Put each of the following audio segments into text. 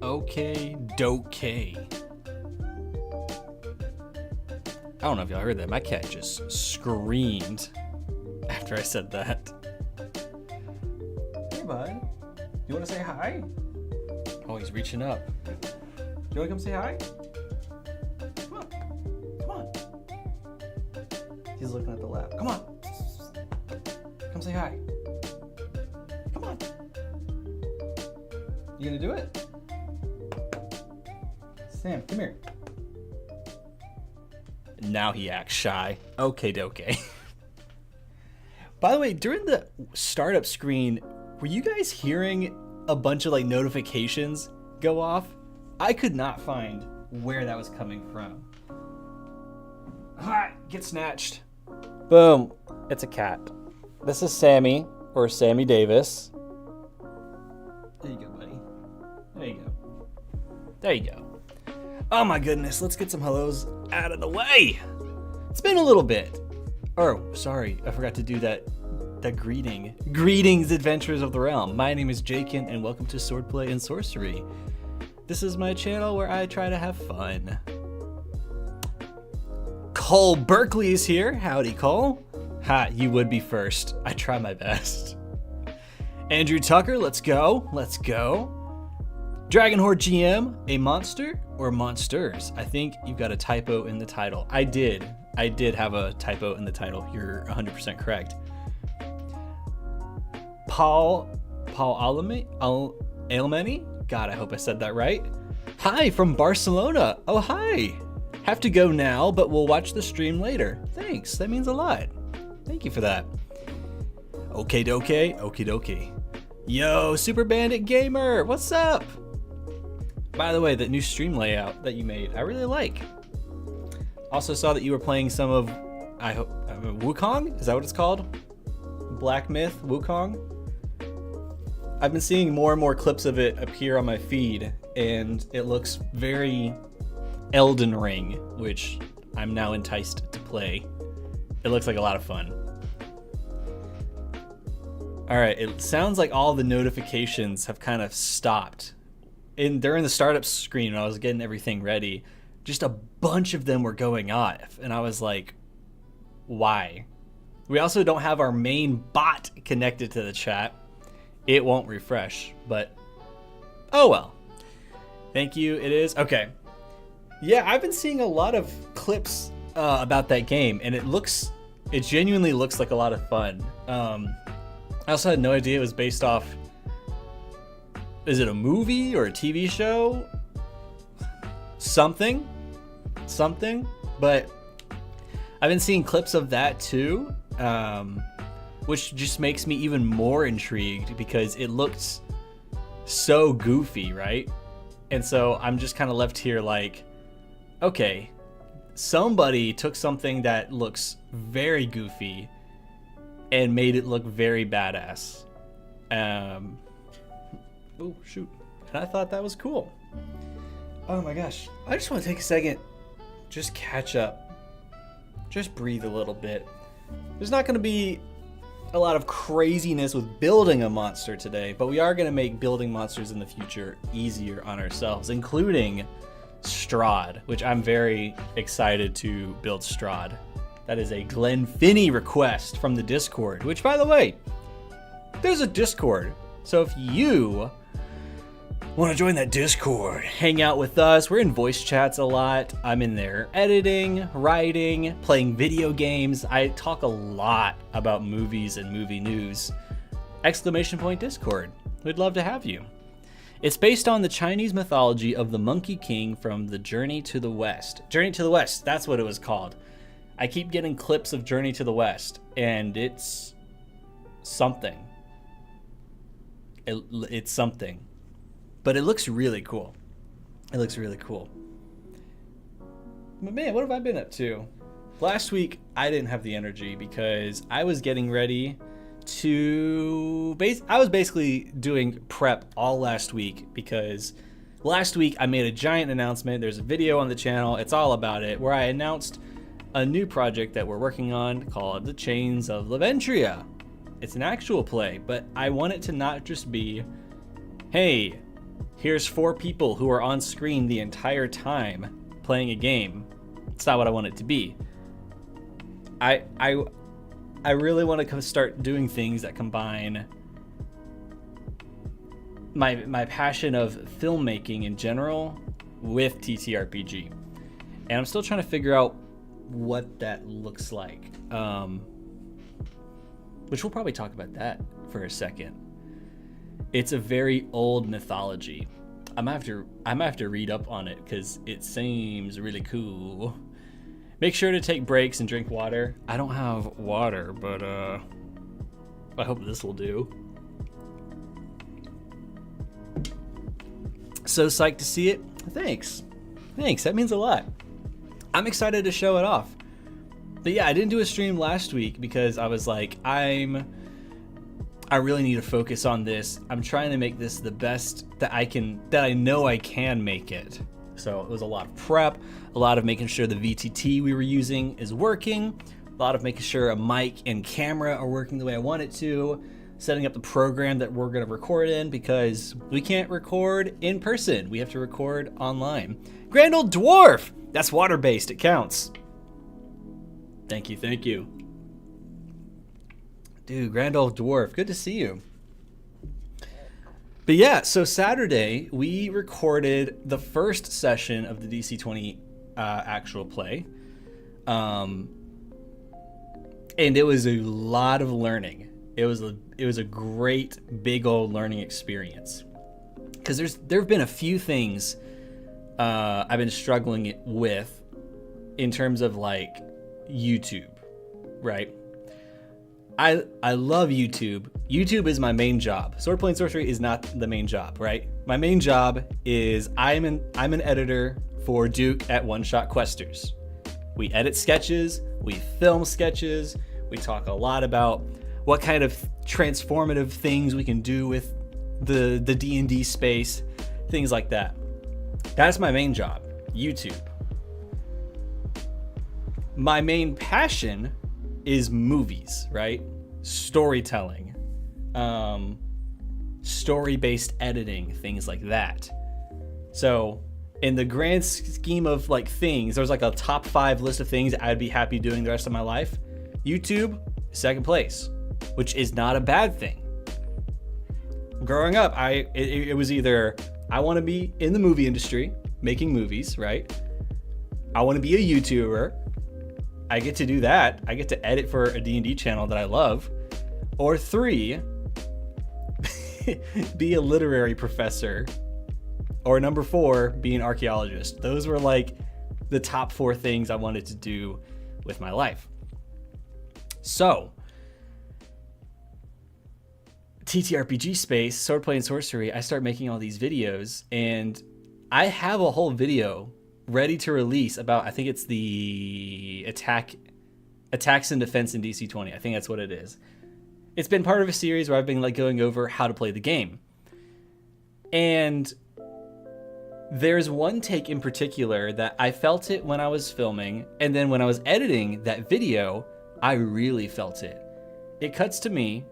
Okay, dokey. I don't know if y'all heard that. My cat just screamed after I said that. Hey, bud. You want to say hi? Oh, he's reaching up. You want to come say hi? Come on. Come on. He's looking at the lap. Come on. Come say hi. Come on. You gonna do it? Sam, come here. Now he acts shy. Okay, dokey. By the way, during the startup screen, were you guys hearing a bunch of like notifications go off? I could not find where that was coming from. Get snatched. Boom. It's a cat. This is Sammy, or Sammy Davis. There you go, buddy. There you go. There you go. Oh my goodness, let's get some hellos out of the way. It's been a little bit. Oh, sorry, I forgot to do that greeting. Greetings, adventurers of the realm. My name is Jakin, and welcome to Swordplay and Sorcery. This is my channel where I try to have fun. Cole Berkeley is here. Howdy, Cole. Ha, you would be first. I try my best. Andrew Tucker, let's go. Let's go. Dragon Horde GM, a monster or monsters? I think you've got a typo in the title. I did have a typo in the title. You're 100% correct. Paul Alemany? God, I hope I said that right. Hi from Barcelona. Oh, hi. Have to go now, but we'll watch the stream later. Thanks, that means a lot. Thank you for that. Okay, dokey, okie dokie. Yo, Super Bandit Gamer, what's up? By the way, that new stream layout that you made, I really like. Also saw that you were playing some of, Wukong? Is that what it's called? Black Myth, Wukong? I've been seeing more and more clips of it appear on my feed, and it looks very Elden Ring, which I'm now enticed to play. It looks like a lot of fun. All right, it sounds like all the notifications have kind of stopped. During the startup screen, when I was getting everything ready, just a bunch of them were going off, and I was like, why? We also don't have our main bot connected to the chat. It won't refresh, but oh well. Thank you, it is. Okay. Yeah, I've been seeing a lot of clips about that game, and it genuinely looks like a lot of fun. I also had no idea it was based off, is it a movie or a TV show? Something, but I've been seeing clips of that too, which just makes me even more intrigued because it looks so goofy, right? And so I'm just kind of left here like, okay, somebody took something that looks very goofy and made it look very badass. Oh, shoot. And I thought that was cool. Oh my gosh. I just want to take a second, just catch up, just breathe a little bit. There's not going to be a lot of craziness with building a monster today, but we are going to make building monsters in the future easier on ourselves, including Strahd, which I'm very excited to build Strahd. That is a Glenn Finney request from the Discord, which, by the way, there's a Discord. So if you want to join that Discord, hang out with us. We're in voice chats a lot. I'm in there editing, writing, playing video games. I talk a lot about movies and movie news. ! Discord. We'd love to have you. It's based on the Chinese mythology of the Monkey King from the Journey to the West. Journey to the West, that's what it was called. I keep getting clips of Journey to the West, and it's something. It's something. But it looks really cool. It looks really cool. But man, what have I been up to? Last week, I didn't have the energy because I was getting ready to... I was basically doing prep all last week because last week I made a giant announcement. There's a video on the channel. It's all about it, where I announced a new project that we're working on called The Chains of Laventria. It's an actual play, but I want it to not just be, hey, here's 4 people who are on screen the entire time playing a game. It's not what I want it to be. I really want to start doing things that combine my passion of filmmaking in general with TTRPG. And I'm still trying to figure out what that looks like. Which we'll probably talk about that for a second. It's a very old mythology. I'm gonna have to read up on it because it seems really cool. Make sure to take breaks and drink water. I don't have water, but I hope this will do. So psyched to see it. Thanks. That means a lot. I'm excited to show it off. But yeah, I didn't do a stream last week because I was like, I really need to focus on this. I'm trying to make this the best that I know I can make it. So it was a lot of prep, a lot of making sure the VTT we were using is working, a lot of making sure a mic and camera are working the way I want it to, setting up the program that we're going to record in because we can't record in person. We have to record online. Grand Old Dwarf! That's water-based. It counts. Thank you. Dude, Grand Old Dwarf. Good to see you. But yeah, so Saturday, we recorded the first session of the DC20 actual play. And it was a lot of learning. It was a great, big old learning experience. Because there have been a few things I've been struggling with in terms of like YouTube, right? I love YouTube. YouTube is my main job. Swordplay and Sorcery is not the main job, right? My main job is I'm an editor for Duke at One Shot Questers. We edit sketches, we film sketches, we talk a lot about what kind of transformative things we can do with the D&D space, things like that. That's my main job, YouTube. My main passion is movies, right? Storytelling, story-based editing, things like that. So in the grand scheme of like things, there's like a top 5 list of things I'd be happy doing the rest of my life. YouTube, second place, which is not a bad thing. Growing up, it was either I want to be in the movie industry, making movies, right? I want to be a YouTuber. I get to do that. I get to edit for a D&D channel that I love. Or 3, be a literary professor. Or number 4, be an archaeologist. Those were like the top 4 things I wanted to do with my life. So, TTRPG space, Swordplay and Sorcery, I start making all these videos, and I have a whole video ready to release about, I think it's the attacks and defense in DC20. I think that's what it is. It's been part of a series where I've been like going over how to play the game. And there's one take in particular that I felt it when I was filming, and then when I was editing that video, I really felt it. It cuts to me.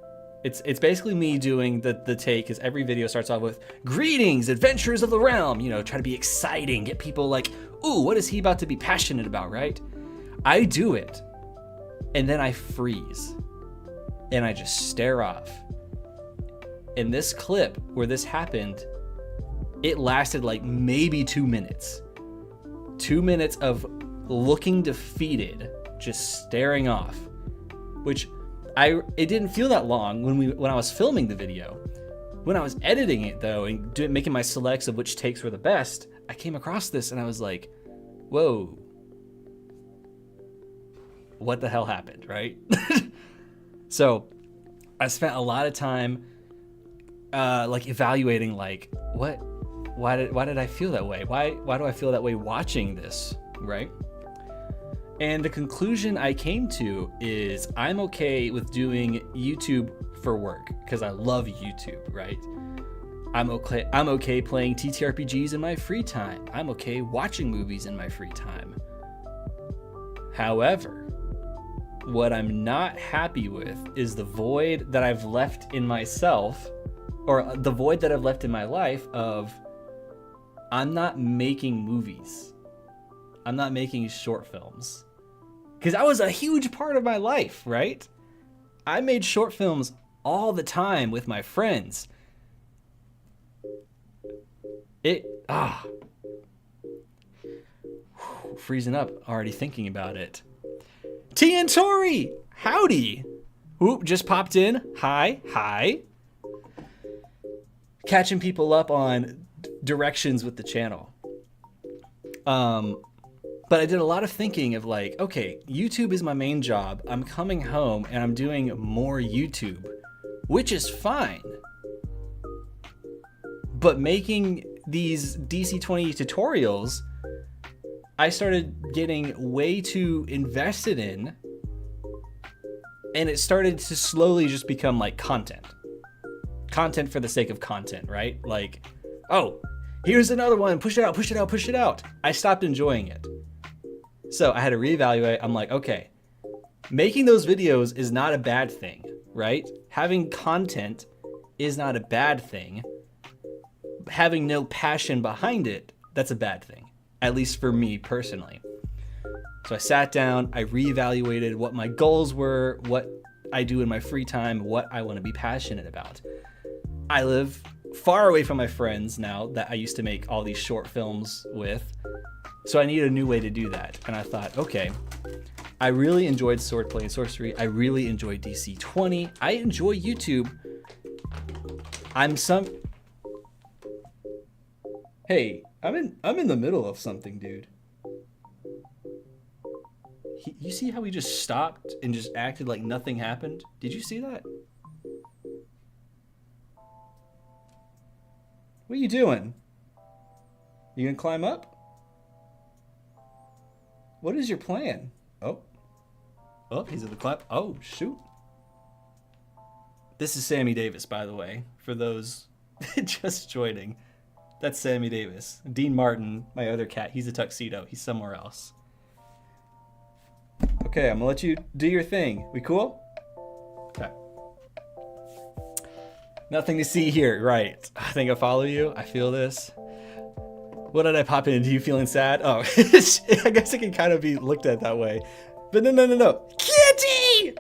It's basically me doing the take, because every video starts off with, "Greetings, adventurers of the realm," try to be exciting, get people like, ooh, what is he about to be passionate about, right? I do it, and then I freeze, and I just stare off. In this clip where this happened, it lasted like maybe 2 minutes. 2 minutes of looking defeated, just staring off, which it didn't feel that long when I was filming the video. When I was editing it though, and making my selects of which takes were the best, I came across this and I was like, whoa, what the hell happened, right? So I spent a lot of time like evaluating, like, why did I feel that way? Why do I feel that way watching this, right? And the conclusion I came to is I'm okay with doing YouTube for work because I love YouTube, right? I'm okay playing TTRPGs in my free time. I'm okay watching movies in my free time. However, what I'm not happy with is the void that I've left in myself or the void that I've left in my life of I'm not making movies. I'm not making short films. Because that was a huge part of my life, right? I made short films all the time with my friends. Freezing up already thinking about it. T and Tori, howdy. Oop, just popped in. Hi. Catching people up on directions with the channel. But I did a lot of thinking of like, okay, YouTube is my main job. I'm coming home and I'm doing more YouTube, which is fine. But making these DC20 tutorials, I started getting way too invested in, and it started to slowly just become like content for the sake of content, right? Like, oh, here's another one, push it out. I stopped enjoying it. So I had to reevaluate. I'm like, okay, making those videos is not a bad thing, right? Having content is not a bad thing. Having no passion behind it, that's a bad thing, at least for me personally. So I sat down, I reevaluated what my goals were, what I do in my free time, what I want to be passionate about. I live far away from my friends now that I used to make all these short films with. So I need a new way to do that. And I thought, okay, I really enjoyed Swordplay and Sorcery. I really enjoyed DC20. I enjoy YouTube. Hey, I'm in the middle of something, dude. You see how he just stopped and just acted like nothing happened? Did you see that? What are you doing? You gonna climb up? What is your plan? Oh, he's at the climb. Oh, shoot. This is Sammy Davis, by the way, for those just joining. That's Sammy Davis. Dean Martin, my other cat, he's a tuxedo. He's somewhere else. Okay, I'm gonna let you do your thing. We cool? Okay. Nothing to see here, right? I think I follow you. I feel this. What did I pop into? You feeling sad? Oh, I guess it can kind of be looked at that way. But no. Kitty!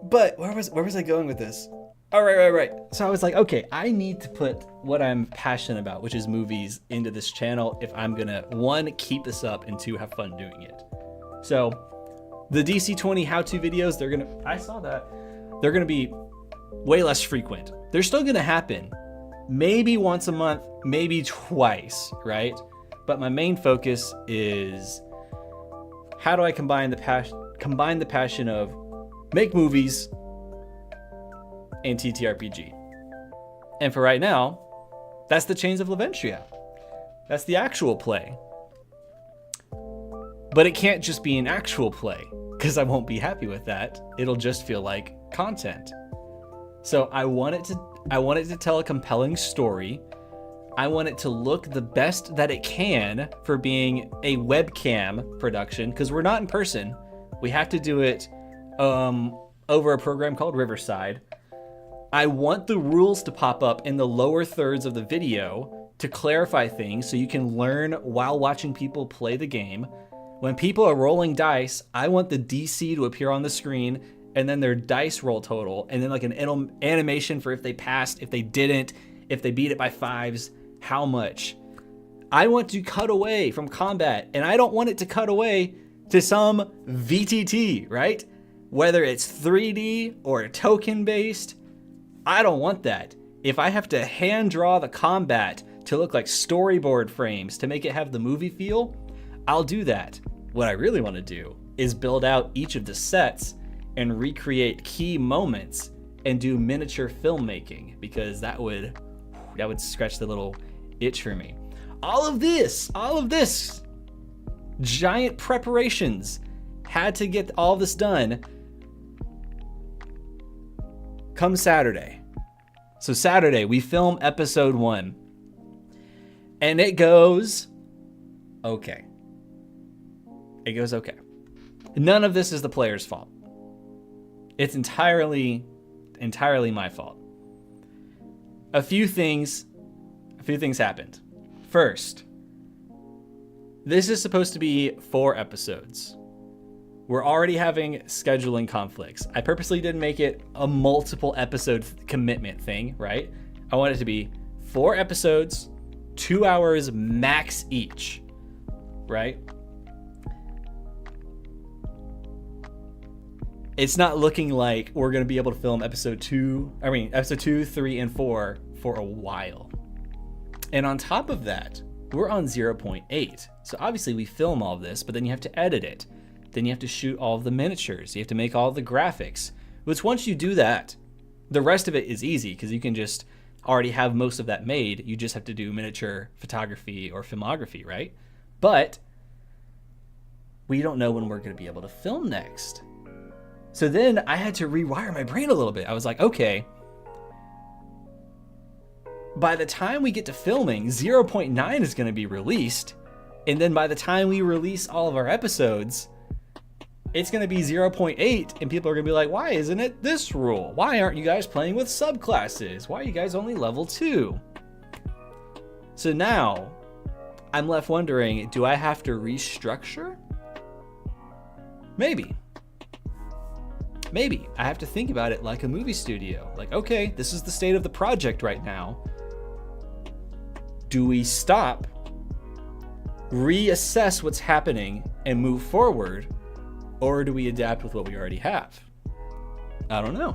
But where was I going with this? Oh, right. So I was like, okay, I need to put what I'm passionate about, which is movies, into this channel if I'm gonna, one, keep this up, and two, have fun doing it. So the DC20 how-to videos, I saw that, they're gonna be way less frequent. They're still gonna happen. Maybe once a month, maybe twice, right? But my main focus is how do I combine the passion of make movies and TTRPG. And for right now, that's the Chains of Laventria. That's the actual play. But it can't just be an actual play, because I won't be happy with that. It'll just feel like content. So I want it to tell a compelling story. I want it to look the best that it can for being a webcam production, because we're not in person. We have to do it over a program called Riverside. I want the rules to pop up in the lower thirds of the video to clarify things so you can learn while watching people play the game. When people are rolling dice, I want the DC to appear on the screen and then their dice roll total, and then like an animation for if they passed, if they didn't, if they beat it by fives, how much. I want to cut away from combat, and I don't want it to cut away to some VTT, right? Whether it's 3D or token based, I don't want that. If I have to hand draw the combat to look like storyboard frames to make it have the movie feel, I'll do that. What I really want to do is build out each of the sets and recreate key moments and do miniature filmmaking, because that would scratch the little itch for me. All of this giant preparations, had to get all this done come Saturday. So Saturday we film episode 1 and it goes okay. None of this is the player's fault. It's entirely entirely my fault. A few things happened. First, this is supposed to be 4 episodes. We're already having scheduling conflicts. I purposely didn't make it a multiple episode commitment thing, right? I want it to be 4 episodes, 2 hours max each, right? It's not looking like we're going to be able to film episode 2, 3, and 4 for a while. And on top of that, we're on 0.8. So obviously we film all of this, but then you have to edit it. Then you have to shoot all of the miniatures. You have to make all of the graphics. Which once you do that, the rest of it is easy because you can just already have most of that made. You just have to do miniature photography or filmography, right? But we don't know when we're going to be able to film next. So then I had to rewire my brain a little bit. I was like, okay, by the time we get to filming, 0.9 is going to be released. And then by the time we release all of our episodes, it's going to be 0.8. And people are going to be like, why isn't it this rule? Why aren't you guys playing with subclasses? Why are you guys only level 2? So now I'm left wondering, do I have to restructure? Maybe I have to think about it like a movie studio. Like, okay, this is the state of the project right now. Do we stop, reassess what's happening, and move forward? Or do we adapt with what we already have? I don't know.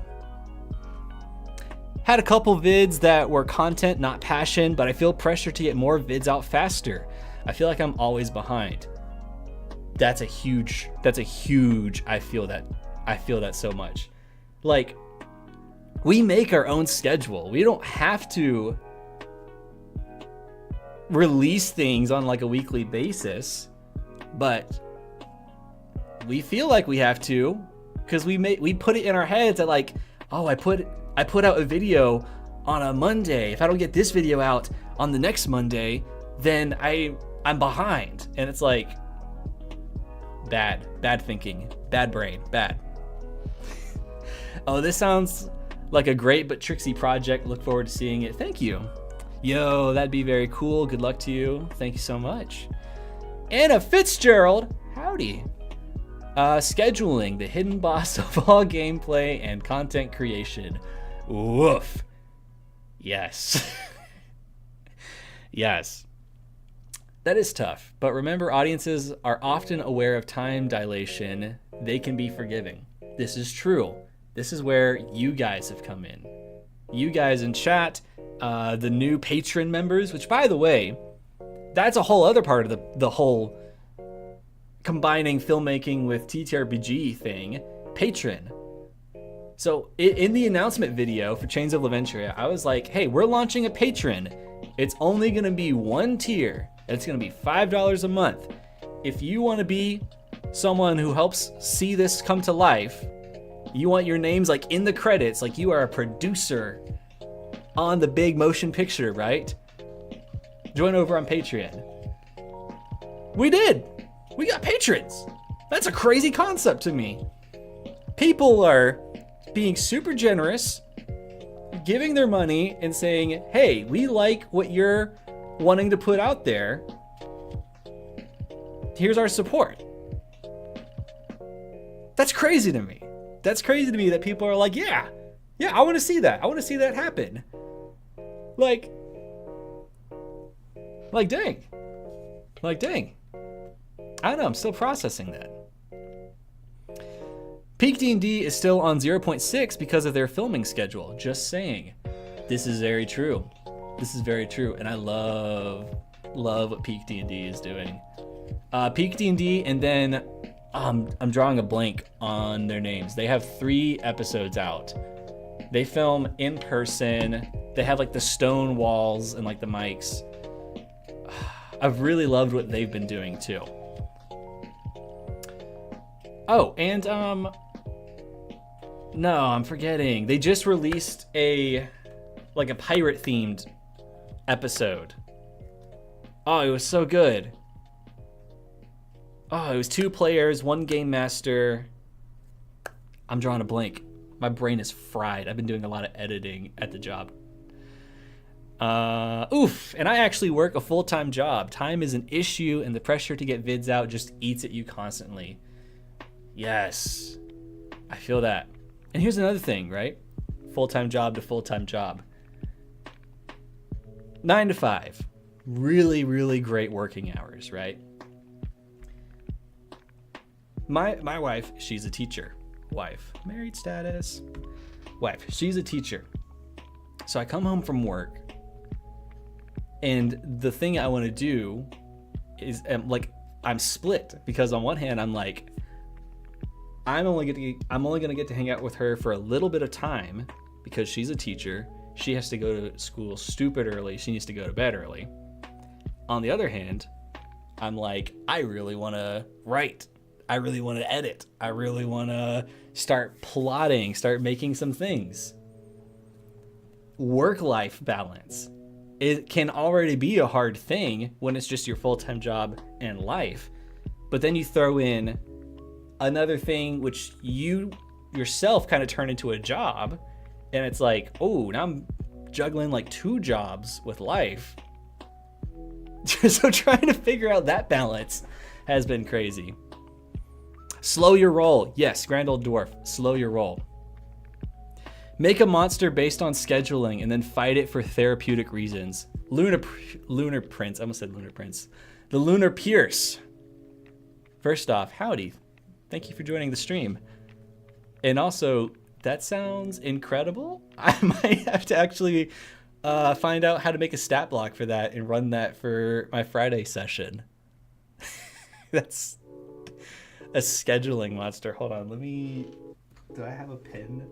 Had a couple vids that were content, not passion, but I feel pressure to get more vids out faster. I feel like I'm always behind. That's a huge, I feel that so much. Like, we make our own schedule. We don't have to release things on like a weekly basis, but we feel like we have to because we put it in our heads that like, oh, I put out a video on a Monday. If I don't get this video out on the next Monday, then I'm behind. And it's like bad thinking, bad brain, bad. Oh, this sounds like a great but tricksy project. Look forward to seeing it. Thank you. Yo, that'd be very cool. Good luck to you. Thank you so much. Anna Fitzgerald, howdy. Scheduling, the hidden boss of all gameplay and content creation. Woof. Yes. Yes. That is tough, but remember, audiences are often aware of time dilation. They can be forgiving. This is true. This is where you guys have come in. You guys in chat, the new patron members, which by the way, that's a whole other part of the whole combining filmmaking with TTRPG thing, patron. So in the announcement video for Chains of Laventia, I was like, hey, we're launching a patron. It's only going to be 1 tier. It's going to be $5 a month. If you want to be someone who helps see this come to life, you want your names like in the credits, like you are a producer on the big motion picture, right? Join over on Patreon. We did. We got patrons. That's a crazy concept to me. People are being super generous, giving their money and saying, hey, we like what you're wanting to put out there. Here's our support. That's crazy to me. That's crazy to me that people are like, yeah, I want to see that. I want to see that happen. Like dang. I don't know, I'm still processing that. Peak D&D is still on 0.6 because of their filming schedule. Just saying. This is very true. This is very true, and I love what Peak D&D is doing. Peak D&D, and then I'm drawing a blank on their names. They have 3 episodes out. They film in person. They have like the stone walls and like the mics. I've really loved what they've been doing too. Oh, and no, I'm forgetting. They just released a pirate themed episode. Oh, it was so good. Oh, it was 2 players, 1 game master. I'm drawing a blank. My brain is fried. I've been doing a lot of editing at the job. And I actually work a full-time job. Time is an issue, and the pressure to get vids out just eats at you constantly. Yes, I feel that. And here's another thing, right? Full-time job to full-time job. 9 to 5. Really, really great working hours, right? My wife, she's a teacher. Wife, married status. Wife, she's a teacher. So I come home from work, and the thing I want to do is I'm split, because on one hand I'm like, I'm only gonna get to hang out with her for a little bit of time because she's a teacher. She has to go to school stupid early. She needs to go to bed early. On the other hand, I'm like, I really want to write. I really want to edit. I really want to start plotting, start making some things. Work-life balance. It can already be a hard thing when it's just your full-time job and life. But then you throw in another thing which you yourself kind of turn into a job, and it's like, oh, now I'm juggling like 2 jobs with life. So trying to figure out that balance has been crazy. Slow your roll. Yes, Grand Old Dwarf, slow your roll. Make a monster based on scheduling and then fight it for therapeutic reasons. Lunar Prince. I almost said Lunar Prince. The Lunar Pierce. First off, howdy. Thank you for joining the stream. And also, that sounds incredible. I might have to actually find out how to make a stat block for that and run that for my Friday session. That's a scheduling monster. Hold on, do I have a pen?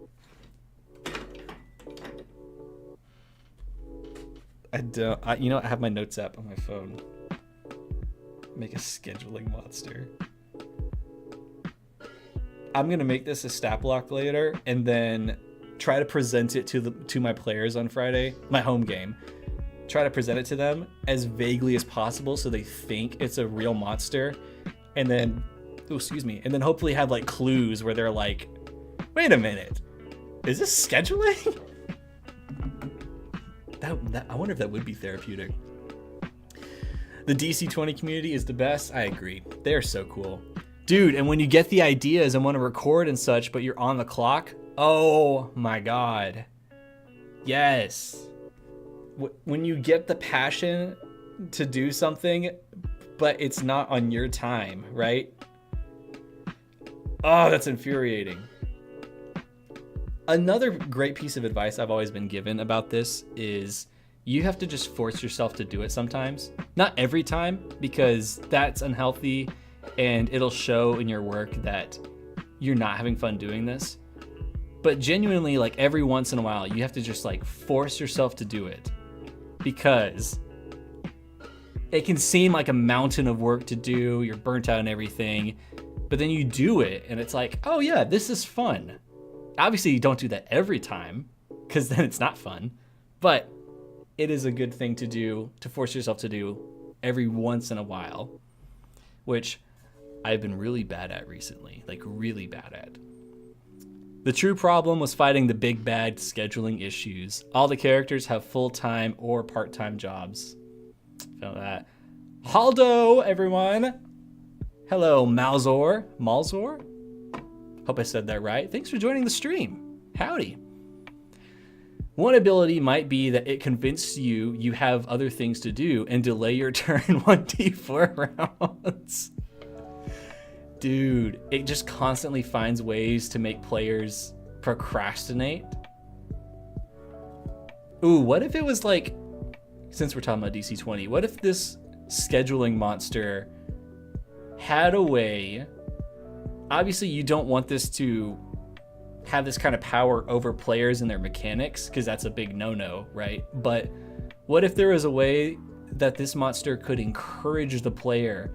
I don't. I have my notes app on my phone. Make a scheduling monster. I'm gonna make this a stat block later, and then try to present it to my players on Friday, my home game. Try to present it to them as vaguely as possible, so they think it's a real monster, and then, and then hopefully have like clues where they're like, "Wait a minute, is this scheduling?" That I wonder if that would be therapeutic. The DC20 community is the best. I agree. They're so cool. Dude, and when you get the ideas and want to record and such, but you're on the clock, oh my God. Yes. When you get the passion to do something, but it's not on your time, right? Oh, that's infuriating. Another great piece of advice I've always been given about this is you have to just force yourself to do it sometimes. Not every time, because that's unhealthy and it'll show in your work that you're not having fun doing this. But genuinely, like every once in a while, you have to just like force yourself to do it, because it can seem like a mountain of work to do. You're burnt out and everything, but then you do it and it's like, oh yeah, this is fun. Obviously, you don't do that every time, because then it's not fun, but it is a good thing to do, to force yourself to do every once in a while, which I've been really bad at recently, like really bad at. The true problem was fighting the big bad scheduling issues. All the characters have full-time or part-time jobs. Feel that. Haldo, everyone. Hello, Malzor. Malzor? Hope I said that right. Thanks for joining the stream. Howdy. One ability might be that it convinces you have other things to do and delay your turn 1d4 rounds. Dude, it just constantly finds ways to make players procrastinate. Ooh, what if it was like, since we're talking about DC20, what if this scheduling monster had a way... Obviously, you don't want this to have this kind of power over players and their mechanics, because that's a big no-no, right? But what if there was a way that this monster could encourage the player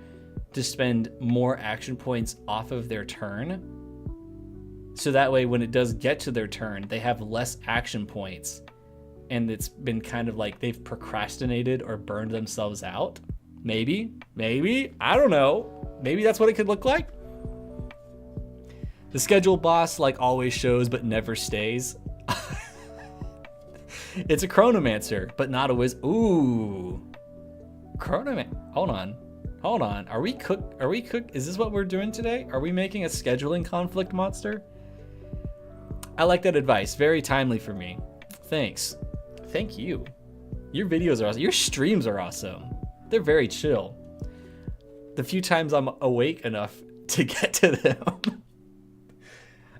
to spend more action points off of their turn? So that way, when it does get to their turn, they have less action points, and it's been kind of like they've procrastinated or burned themselves out. Maybe, I don't know. Maybe that's what it could look like. The schedule boss like always shows but never stays. It's a chronomancer, but not always. Ooh. Hold on. Are we cook? Is this what we're doing today? Are we making a scheduling conflict monster? I like that advice. Very timely for me. Thanks. Thank you. Your videos are awesome. Your streams are awesome. They're very chill. The few times I'm awake enough to get to them.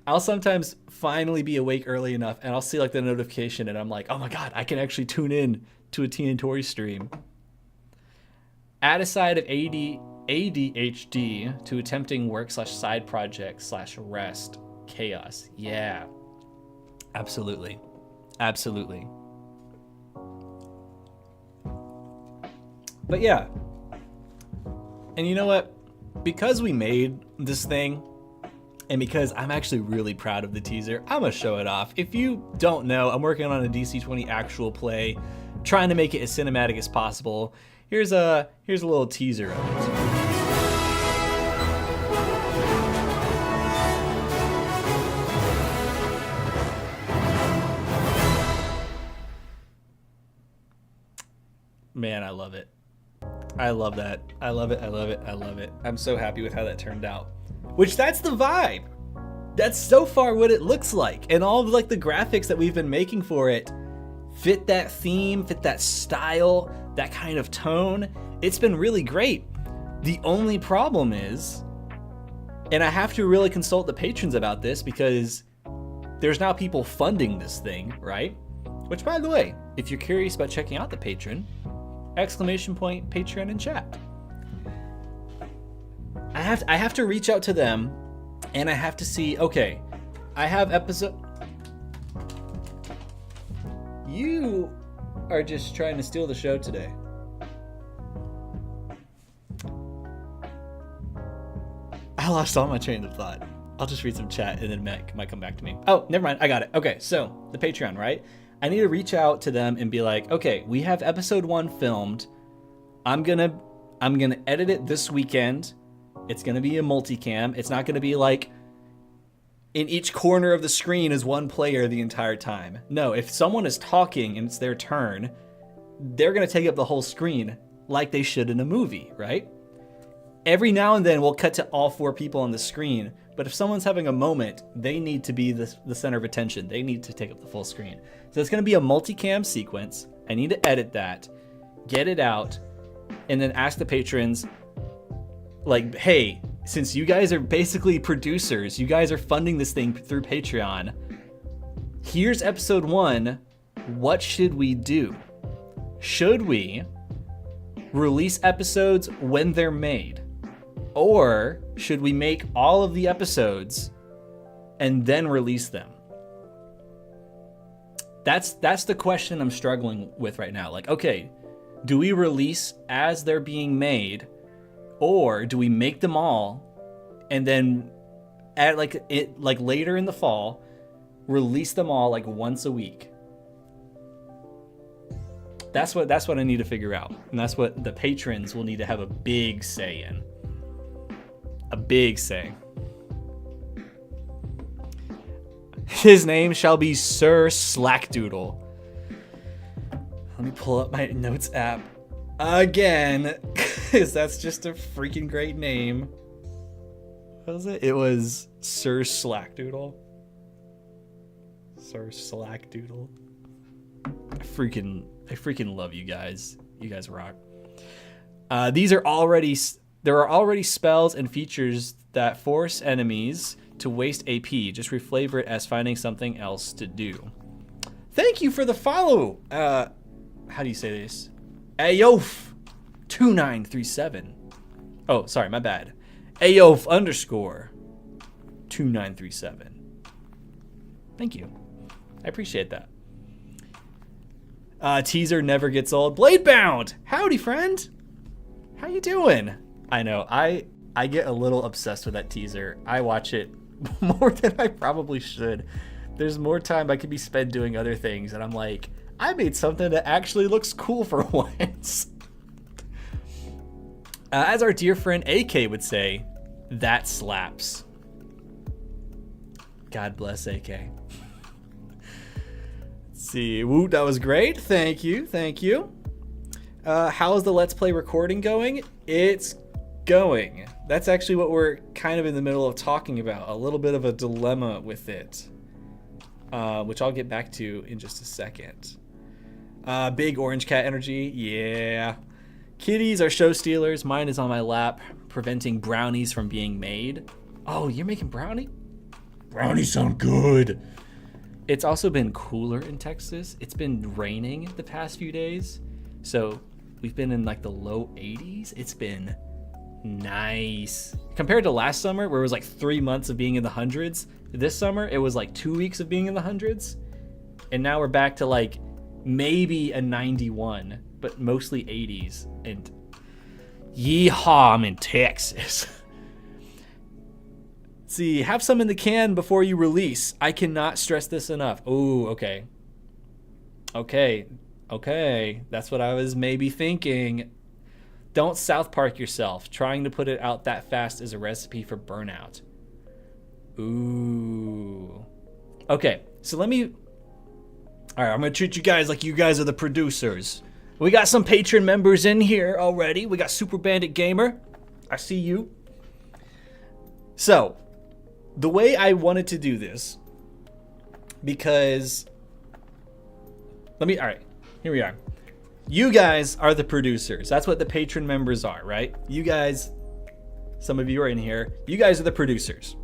I'll sometimes finally be awake early enough and I'll see like the notification and I'm like, oh my God, I can actually tune in to a Teen and Tori stream. Add a side of ADHD to attempting work / side project / rest chaos. Yeah, absolutely. Absolutely. But yeah. And you know what? Because we made this thing, and because I'm actually really proud of the teaser, I'm gonna show it off. If you don't know, I'm working on a DC20 actual play, trying to make it as cinematic as possible. Here's a little teaser of it. Man, I love it. I love that. I love it. I love it. I love it. I'm so happy with how that turned out. Which, that's the vibe. That's so far what it looks like. And all of like the graphics that we've been making for it fit that theme, fit that style, that kind of tone. It's been really great. The only problem is, and I have to really consult the patrons about this because there's now people funding this thing, right? Which, by the way, if you're curious about checking out the Patreon, ! Patreon in chat. I have to reach out to them and I have to see, okay, I have episode. You are just trying to steal the show today. I lost all my train of thought. I'll just read some chat and then Mac might come back to me. Oh, never mind. I got it. Okay, so the Patreon, right? I need to reach out to them and be like, okay, we have episode 1 filmed. I'm gonna edit it this weekend. It's gonna be a multicam. It's not gonna be like in each corner of the screen is one player the entire time. No, if someone is talking and it's their turn, they're gonna take up the whole screen like they should in a movie, right? Every now and then we'll cut to all 4 people on the screen, but if someone's having a moment, they need to be the center of attention. They need to take up the full screen. So it's gonna be a multicam sequence. I need to edit that, get it out, and then ask the patrons, like, hey, since you guys are basically producers, you guys are funding this thing through Patreon, here's episode 1, what should we do? Should we release episodes when they're made? Or should we make all of the episodes and then release them? That's the question I'm struggling with right now. Like, okay, do we release as they're being made, or do we make them all and then at like later in the fall, release them all like once a week? That's what I need to figure out, and that's what the patrons will need to have a big say in. A big say. His name shall be Sir Slackdoodle. Let me pull up my notes app again, because that's just a freaking great name. What was it? It was Sir Slackdoodle. Sir Slackdoodle. I freaking love you guys. You guys rock. There are already spells and features that force enemies to waste AP. Just reflavor it as finding something else to do. Thank you for the follow. How do you say this? Ayof2937. Oh, sorry, my bad. Ayof_2937. Thank you. I appreciate that. Teaser never gets old. Bladebound! Howdy, friend! How you doing? I know, I get a little obsessed with that teaser. I watch it more than I probably should. There's more time I could be spent doing other things, and I'm like, I made something that actually looks cool for once. As our dear friend AK would say, that slaps. God bless AK. Let's see. Woo, that was great. Thank you. Thank you. How's the Let's Play recording going? It's going. That's actually what we're kind of in the middle of talking about. A little bit of a dilemma with it, which I'll get back to in just a second. Big orange cat energy. Yeah. Kitties are show stealers. Mine is on my lap, preventing brownies from being made. Oh, you're making brownie? Brownies sound good. It's also been cooler in Texas. It's been raining the past few days. So we've been in like the low 80s. It's been nice. Compared to last summer, where it was like 3 months of being in the hundreds, this summer, it was like 2 weeks of being in the hundreds. And now we're back to like maybe a 91, but mostly 80s. And yeehaw, I'm in Texas. See, have some in the can before you release. I cannot stress this enough. Oh, okay. Okay. That's what I was maybe thinking. Don't South Park yourself. Trying to put it out that fast is a recipe for burnout. Ooh. Okay, so let me... All right, I'm going to treat you guys like you guys are the producers. We got some patron members in here already. We got Super Bandit Gamer. I see you. So, the way I wanted to do this, because... All right, here we are. You guys are the producers. That's what the patron members are, right? You guys, some of you are in here. You guys are the producers.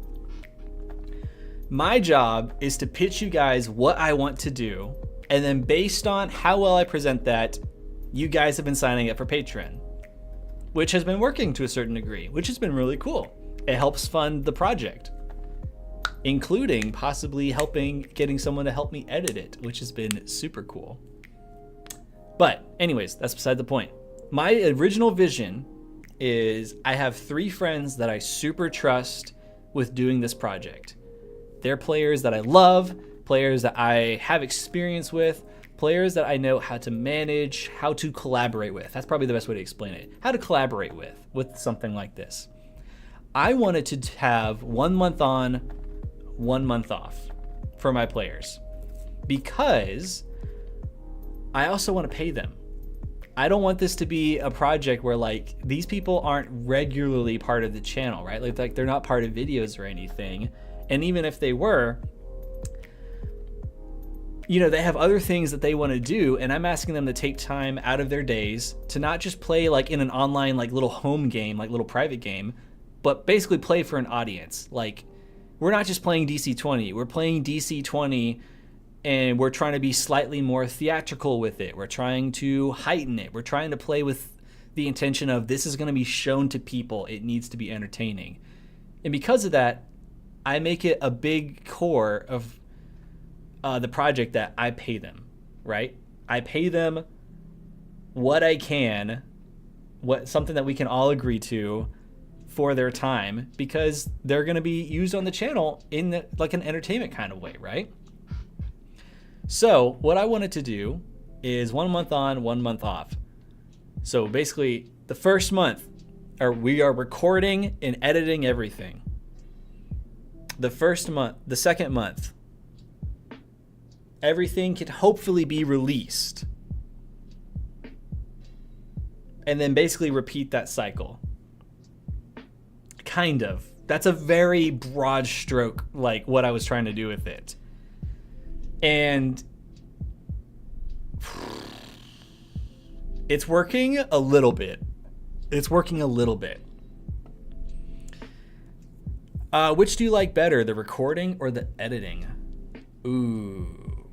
My job is to pitch you guys what I want to do, and then based on how well I present that, you guys have been signing up for Patreon, which has been working to a certain degree, which has been really cool. It helps fund the project, including possibly getting someone to help me edit it, which has been super cool. But anyways, that's beside the point. My original vision is I have 3 friends that I super trust with doing this project. They're players that I love, players that I have experience with, players that I know how to manage, how to collaborate with. That's probably the best way to explain it. How to collaborate with something like this. I wanted to have 1 month on, 1 month off for my players, because I also want to pay them. I don't want this to be a project where like these people aren't regularly part of the channel, right? Like they're not part of videos or anything. And even if they were, you know, they have other things that they want to do, and I'm asking them to take time out of their days to not just play like in an online like little home game, like little private game, but basically play for an audience. Like, we're not just playing DC20, we're playing DC20 and we're trying to be slightly more theatrical with it. We're trying to heighten it. We're trying to play with the intention of this is going to be shown to people. It needs to be entertaining. And because of that, I make it a big core of the project that I pay them, right? I pay them what I can, something that we can all agree to for their time, because they're going to be used on the channel in like an entertainment kind of way, right? So what I wanted to do is 1 month on, 1 month off. So basically the first month, we are recording and editing everything. The second month, everything can hopefully be released. And then basically repeat that cycle. Kind of. That's a very broad stroke, like what I was trying to do with it. And it's working a little bit. Which do you like better, the recording or the editing? Ooh,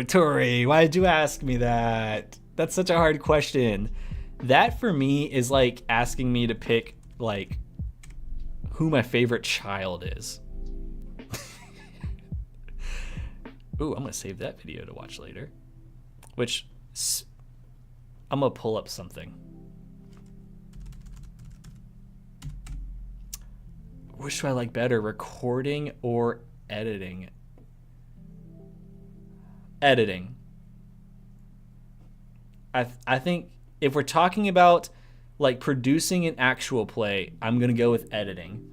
Tori, why did you ask me that? That's such a hard question. That for me is like asking me to pick like who my favorite child is. Ooh, I'm gonna save that video to watch later. Which, I'm gonna pull up something. Which do I like better, recording or editing? Editing. I think if we're talking about like producing an actual play, I'm going to go with editing.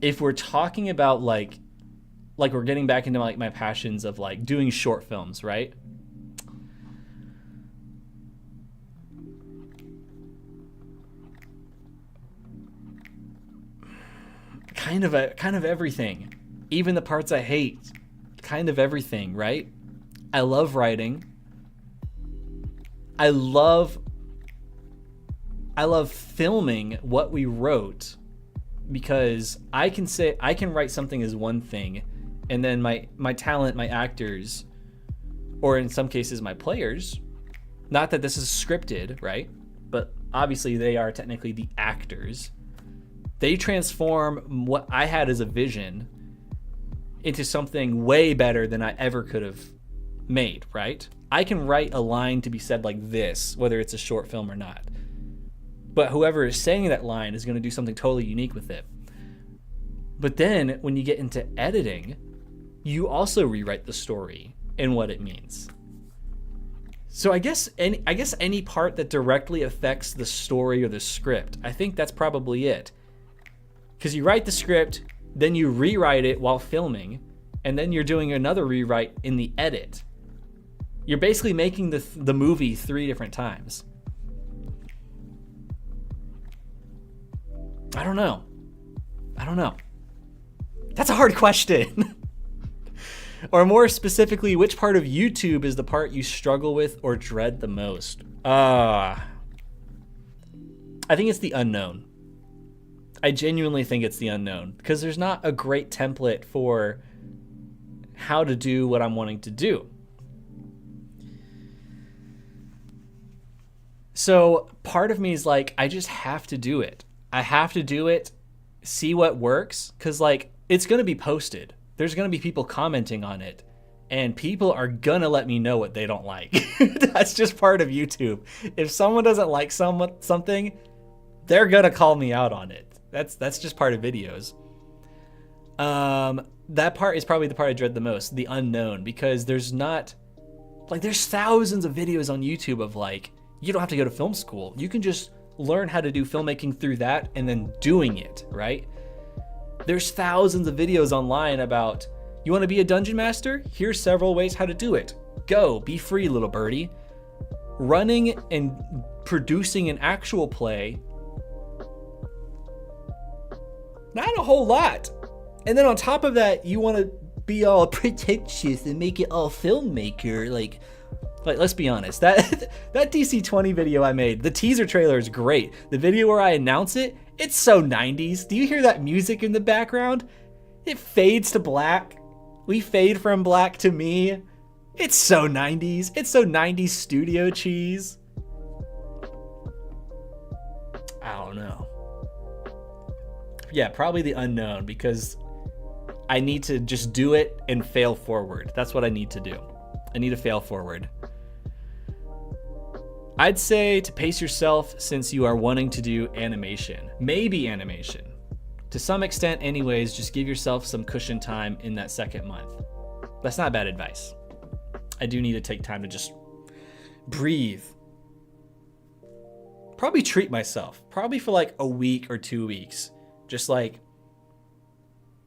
If we're talking about like we're getting back into like my passions of like doing short films, right? Kind of everything. Even the parts I hate. Kind of everything, right? I love writing. I love filming what we wrote, because I can write something as one thing, and then my talent, my actors, or in some cases my players, not that this is scripted, right? But obviously they are technically the actors. They transform what I had as a vision into something way better than I ever could have made, right? I can write a line to be said like this, whether it's a short film or not. But whoever is saying that line is going to do something totally unique with it. But then when you get into editing, you also rewrite the story and what it means. So I guess any part that directly affects the story or the script, I think that's probably it. Because you write the script, then you rewrite it while filming, and then you're doing another rewrite in the edit. You're basically making the movie 3 different times. I don't know. That's a hard question. Or more specifically, which part of YouTube is the part you struggle with or dread the most? I think it's the unknown. I genuinely think it's the unknown, because there's not a great template for how to do what I'm wanting to do. So part of me is like, I just have to do it. I have to do it, see what works, because like it's going to be posted. There's going to be people commenting on it, and people are going to let me know what they don't like. That's just part of YouTube. If someone doesn't like something, they're going to call me out on it. That's just part of videos. That part is probably the part I dread the most, the unknown, because there's thousands of videos on YouTube of like, you don't have to go to film school. You can just learn how to do filmmaking through that and then doing it, right? There's thousands of videos online about, you want to be a dungeon master? Here's several ways how to do it. Go, be free, little birdie. Running and producing an actual play, not a whole lot. And then on top of that, you want to be all pretentious and make it all filmmaker. Like let's be honest, that DC20 video I made, the teaser trailer is great. The video where I announce it, it's so 90s. Do you hear that music in the background? It fades to black. We fade from black to me. It's so 90s. It's so 90s studio cheese. I don't know. Yeah, probably the unknown, because I need to just do it and fail forward. That's what I need to do. I need to fail forward. I'd say to pace yourself, since you are wanting to do animation. Maybe animation. To some extent anyways, just give yourself some cushion time in that second month. That's not bad advice. I do need to take time to just breathe. Probably treat myself. Probably for like a week or 2 weeks. Just like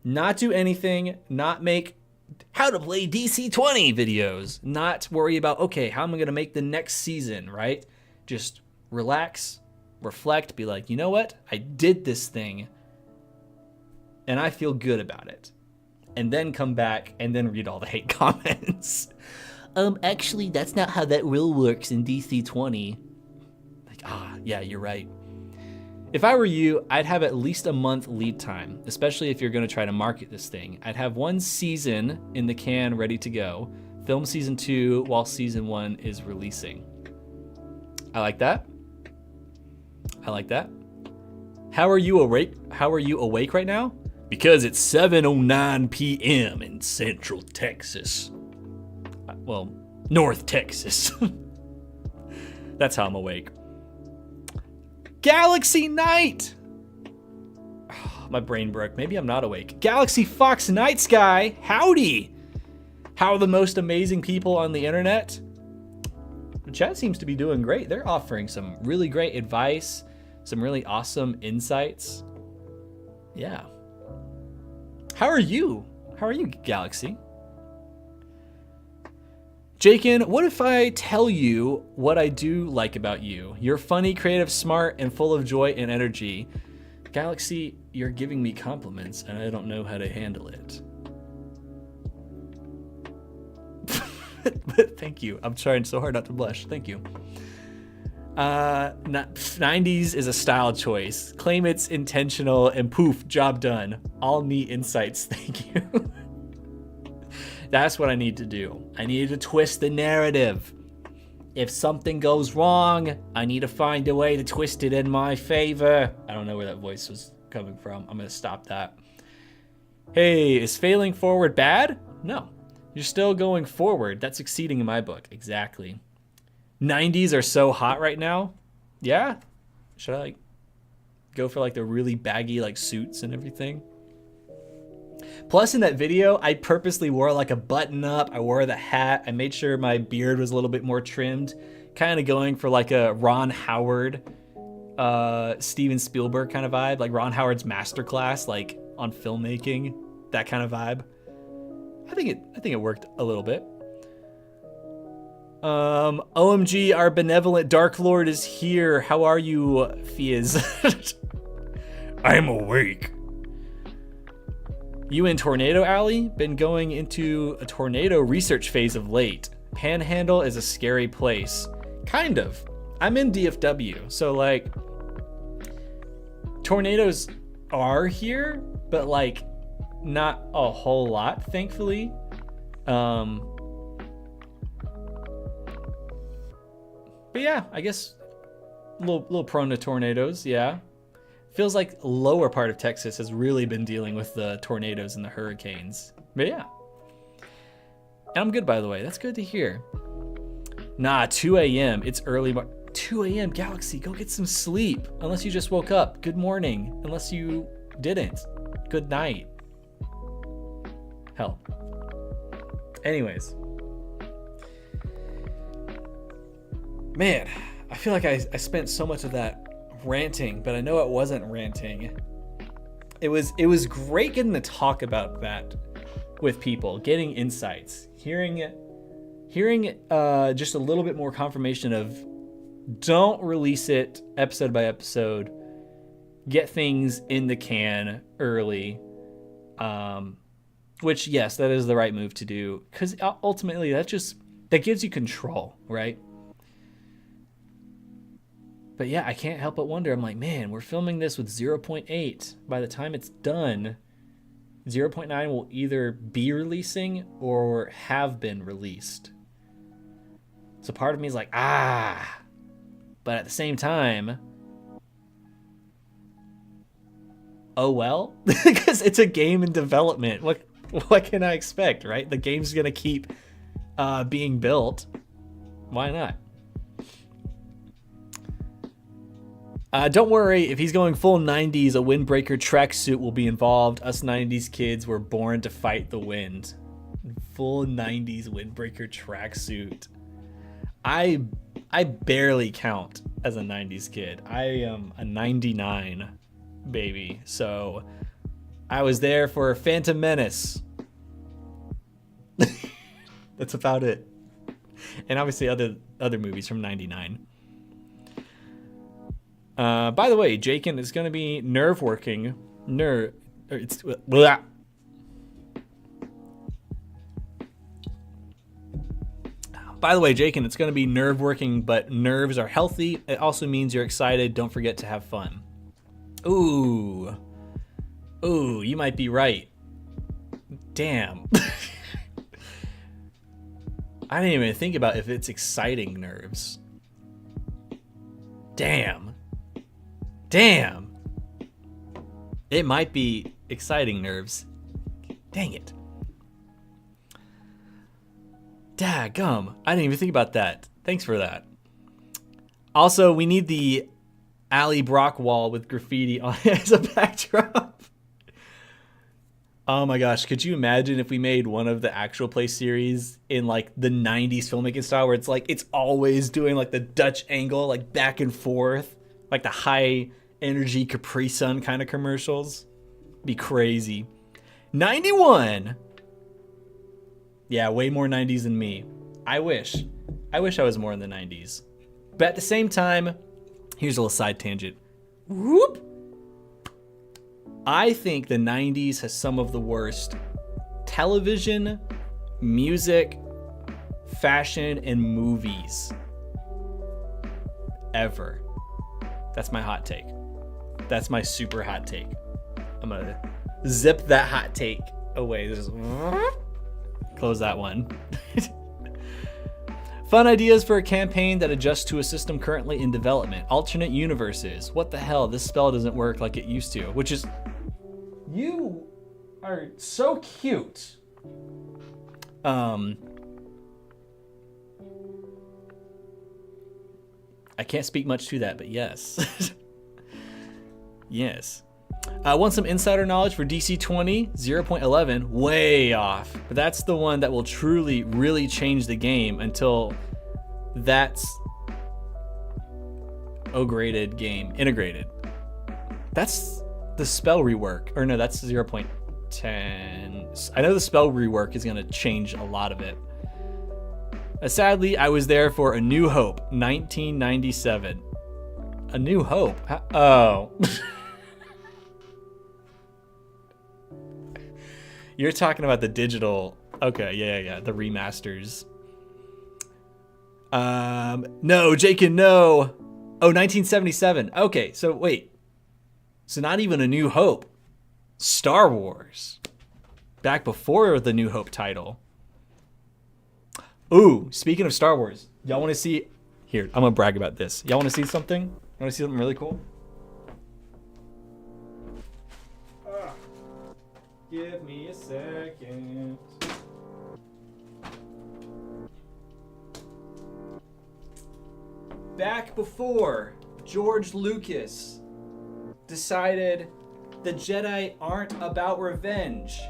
not do anything, not make how to play DC20 videos, not worry about, okay, how am I going to make the next season, right? Just relax, reflect, be like, you know what? I did this thing and I feel good about it. And then come back and then read all the hate comments. Actually, that's not how that rule works in DC20. Like, yeah, you're right. If I were you, I'd have at least a month lead time, especially if you're going to try to market this thing. I'd have 1 season in the can ready to go, film season 2 while season 1 is releasing. I like that. How are you awake right now? Because it's 7:09 p.m. in Central Texas. Well, North Texas. That's how I'm awake. Galaxy Night! Oh, my brain broke. Maybe I'm not awake. Galaxy Fox Night Sky! Howdy! How are the most amazing people on the internet? chat seems to be doing great. They're offering some really great advice, some really awesome insights. Yeah. How are you? How are you, Galaxy? Jakin, what if I tell you what I do like about you? You're funny, creative, smart, and full of joy and energy. Galaxy, you're giving me compliments, and I don't know how to handle it. But thank you. I'm trying so hard not to blush. Thank you. 90s is a style choice. Claim it's intentional, and poof, job done. All neat insights. Thank you. That's what I need to do. I need to twist the narrative. If something goes wrong, I need to find a way to twist it in my favor. I don't know where that voice was coming from. I'm going to stop that. Hey, is failing forward bad? No. You're still going forward. That's succeeding in my book. Exactly. 90s are so hot right now. Yeah? Should I go for the really baggy suits and everything? Plus, in that video, I purposely wore a button up. I wore the hat. I made sure my beard was a little bit more trimmed. Kind of going for a Ron Howard, Steven Spielberg kind of vibe. Like Ron Howard's masterclass, on filmmaking. That kind of vibe. I think it worked a little bit. OMG, our benevolent Dark Lord is here. How are you, Fiaz? I'm awake. You in Tornado Alley? Been going into a tornado research phase of late. Panhandle is a scary place. Kind of. I'm in DFW, so tornadoes are here, but not a whole lot, thankfully. But yeah, I guess a little prone to tornadoes, yeah. Feels like lower part of Texas has really been dealing with the tornadoes and the hurricanes. But yeah. And I'm good, by the way. That's good to hear. Nah, 2 a.m. It's early. 2 a.m. Galaxy, go get some sleep. Unless you just woke up. Good morning. Unless you didn't. Good night. Hell. Anyways. Man, I feel like I spent so much of that ranting, but I know it wasn't ranting. It was great getting to talk about that with people, getting insights, hearing just a little bit more confirmation of don't release it episode by episode. Get things in the can early. Which, yes, that is the right move to do, because ultimately that gives you control, right? But yeah, I can't help but wonder. I'm like, man, we're filming this with 0.8. By the time it's done, 0.9 will either be releasing or have been released. So part of me is like, but at the same time, oh well, because it's a game in development. What can I expect, right? The game's gonna keep being built. Why not? Don't worry, if he's going full 90s, a windbreaker tracksuit will be involved. Us 90s kids were born to fight the wind. Full 90s windbreaker tracksuit. I barely count as a 90s kid. I am a 99 baby, so I was there for Phantom Menace. That's about it. And obviously other movies from 99. By the way, Jakin is going to be nerve-working. Blah. By the way, Jakin, it's going to be nerve-working, but nerves are healthy. It also means you're excited. Don't forget to have fun. Ooh, you might be right. Damn. I didn't even think about if it's exciting nerves. Damn. It might be exciting nerves. Dang it. Daggum. I didn't even think about that. Thanks for that. Also, we need the Ali Brock wall with graffiti on it as a backdrop. Oh my gosh, could you imagine if we made one of the actual play series in like the 90s filmmaking style where it's like it's always doing like the Dutch angle, like back and forth, like the high energy Capri Sun kind of commercials? Be crazy. 91. Yeah, way more 90s than me. I wish I was more in the 90s. But at the same time, here's a little side tangent. Whoop. I think the 90s has some of the worst television, music, fashion, and movies ever. That's my hot take. That's my super hot take. I'm gonna zip that hot take away. Just close that one. Fun ideas for a campaign that adjusts to a system currently in development. Alternate universes. What the hell? This spell doesn't work like it used to. Which is... You are so cute. I can't speak much to that, but yes. Yes. Want some insider knowledge for DC20 0.11? Way off. But that's the one that will truly, really change the game until that's O-graded game integrated. That's the spell rework. Or no, that's 0.10. I know the spell rework is going to change a lot of it. Sadly, I was there for A New Hope, 1997. A New Hope? Oh. You're talking about the digital. Okay, yeah. The remasters. No, Jakin, no. Oh, 1977. Okay, so wait. So not even A New Hope. Star Wars. Back before the New Hope title. Ooh, speaking of Star Wars, y'all want to see... Here, I'm going to brag about this. Y'all want to see something? You want to see something really cool? Give me a second. Back before George Lucas decided the Jedi aren't about revenge,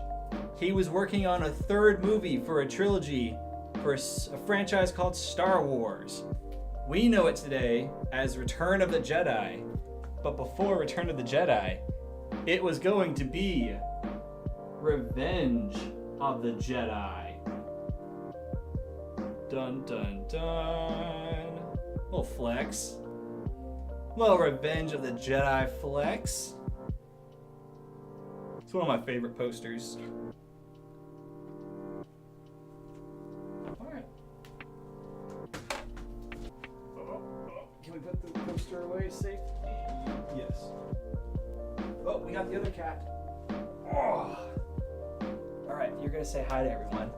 he was working on a third movie for a trilogy for a franchise called Star Wars. We know it today as Return of the Jedi, but before Return of the Jedi, it was going to be Revenge of the Jedi. Dun dun dun. Little flex. Little Revenge of the Jedi flex. It's one of my favorite posters. Alright. Can we put the poster away safely? Yes. Oh, we got the other cat. Oh. Alright, you're going to say hi to everyone.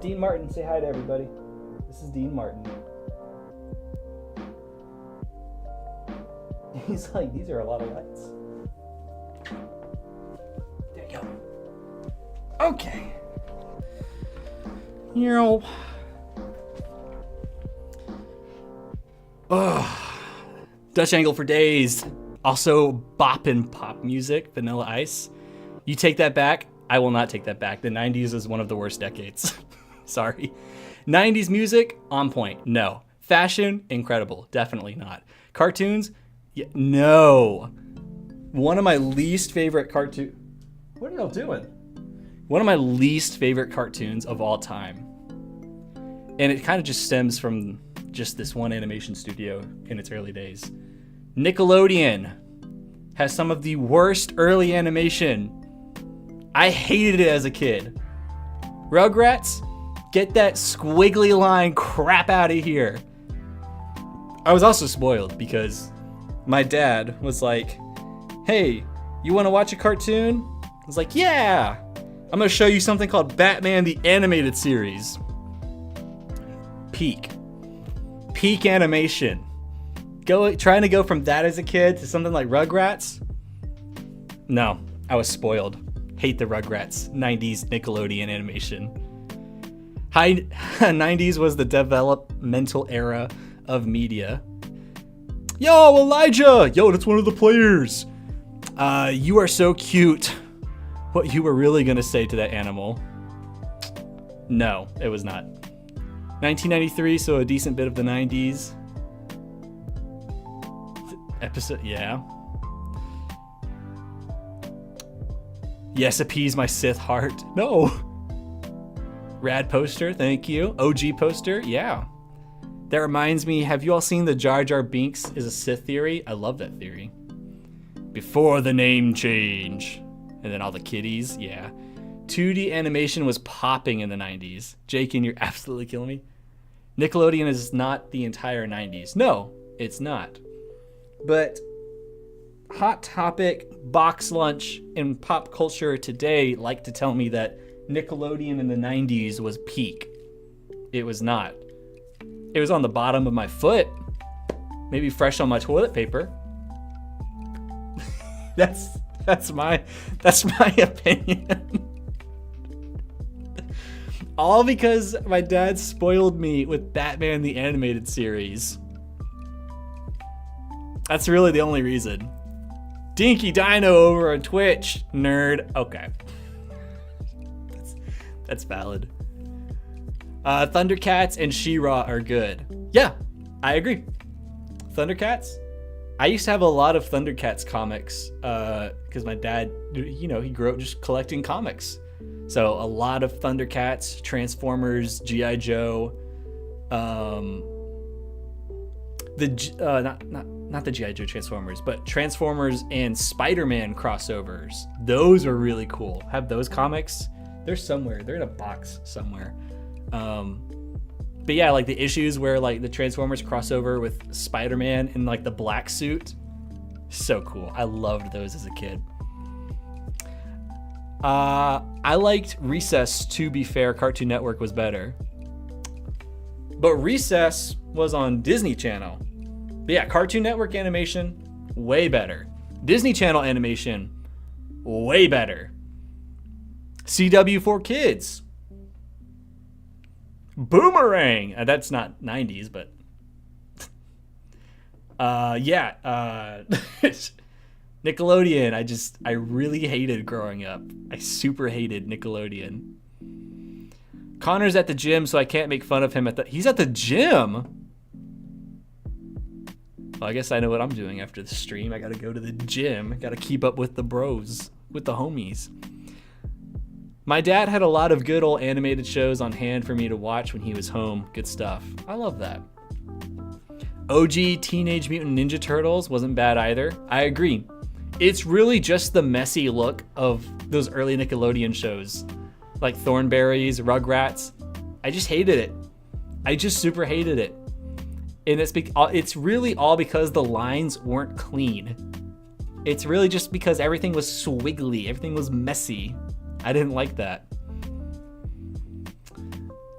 Dean Martin, say hi to everybody. This is Dean Martin. He's like, these are a lot of lights. There you go. Okay. You know. Dutch angle for days. Also, bop and pop music, Vanilla Ice. You take that back. I will not take that back. The 90s is one of the worst decades. Sorry. 90s music, on point. No. Fashion, incredible. Definitely not. Cartoons, yeah, no. One of my least favorite cartoon. What are y'all doing? One of my least favorite cartoons of all time. And it kind of just stems from just this one animation studio in its early days. Nickelodeon has some of the worst early animation. I hated it as a kid. Rugrats, get that squiggly line crap out of here. I was also spoiled because my dad was like, hey, you want to watch a cartoon? I was like, yeah. I'm going to show you something called Batman the Animated Series. Peak animation. Trying to go from that as a kid to something like Rugrats? No, I was spoiled. Hate the Rugrats. 90s Nickelodeon animation. 90s was the developmental era of media. Yo, Elijah! Yo, that's one of the players. You are so cute. what you were really gonna say to that animal. No, it was not. 1993, so a decent bit of the 90s. Episode, yeah. Yes, appease my Sith heart. No. Rad poster, thank you. OG poster, yeah. That reminds me, have you all seen the Jar Jar Binks is a Sith theory? I love that theory. Before the name change. And then all the kitties, yeah. 2D animation was popping in the 90s. Jakin, you're absolutely killing me. Nickelodeon is not the entire 90s. No, it's not. But Hot Topic, Box Lunch, and pop culture today like to tell me that Nickelodeon in the 90s was peak. It was not. It was on the bottom of my foot. Maybe fresh on my toilet paper. That's my opinion. All because my dad spoiled me with Batman the Animated Series. That's really the only reason. Dinky Dino over on Twitch, nerd. Okay. That's valid. Thundercats and She-Ra are good. Yeah, I agree. Thundercats? I used to have a lot of Thundercats comics because my dad, you know, he grew up just collecting comics. So a lot of Thundercats, Transformers, G.I. Joe, not the G.I. Joe Transformers, but Transformers and Spider-Man crossovers. Those are really cool. Have those comics? They're somewhere. They're in a box somewhere. But yeah, like the issues where like the Transformers crossover with Spider-Man in like the black suit. So cool. I loved those as a kid. I liked Recess, to be fair. Cartoon Network was better. But Recess was on Disney Channel. But yeah, Cartoon Network animation, way better. Disney Channel animation, way better. CW for Kids. Boomerang. That's not 90s, but yeah. Nickelodeon. I really hated growing up. I super hated Nickelodeon. Connor's at the gym, so I can't make fun of him he's at the gym. Well, I guess I know what I'm doing after the stream. I gotta go to the gym. I gotta keep up with the bros, with the homies. My dad had a lot of good old animated shows on hand for me to watch when he was home. Good stuff. I love that. OG Teenage Mutant Ninja Turtles wasn't bad either. I agree. It's really just the messy look of those early Nickelodeon shows, like Thornberrys, Rugrats. I just hated it. I just super hated it. And it's really all because the lines weren't clean. It's really just because everything was swiggly. Everything was messy. I didn't like that.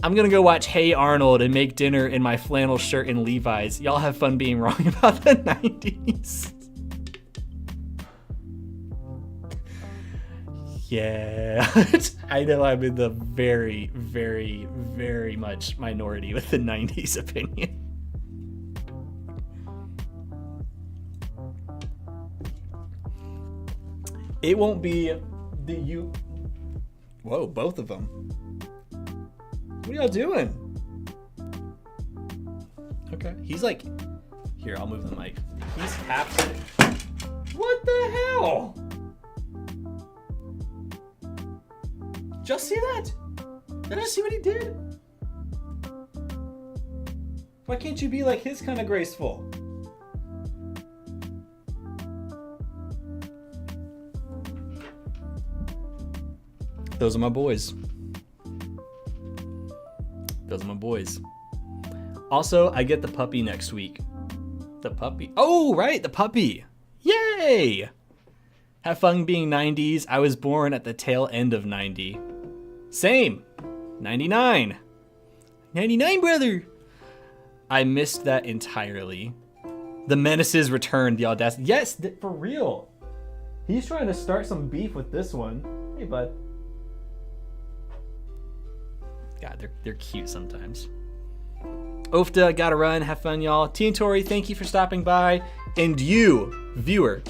I'm gonna go watch Hey Arnold and make dinner in my flannel shirt and Levi's. Y'all have fun being wrong about the 90s. Yeah, I know I'm in the very, very, very much minority with the 90s opinion. It won't be the you. Whoa, both of them. What are y'all doing? Okay, he's like, here, I'll move the mic. He's tapped it. What the hell? Did y'all see that? Did I see what he did? Why can't you be like his kind of graceful? Those are my boys. Those are my boys. Also, I get the puppy next week. The puppy. Oh, right, the puppy. Yay! Have fun being 90s. I was born at the tail end of 90. Same. 99. 99, brother. I missed that entirely. The menaces returned, the audacity. Yes, for real. He's trying to start some beef with this one. Hey, bud. God, they're cute sometimes. Ofta, gotta run. Have fun, y'all. T and Tori, thank you for stopping by. And you, viewer,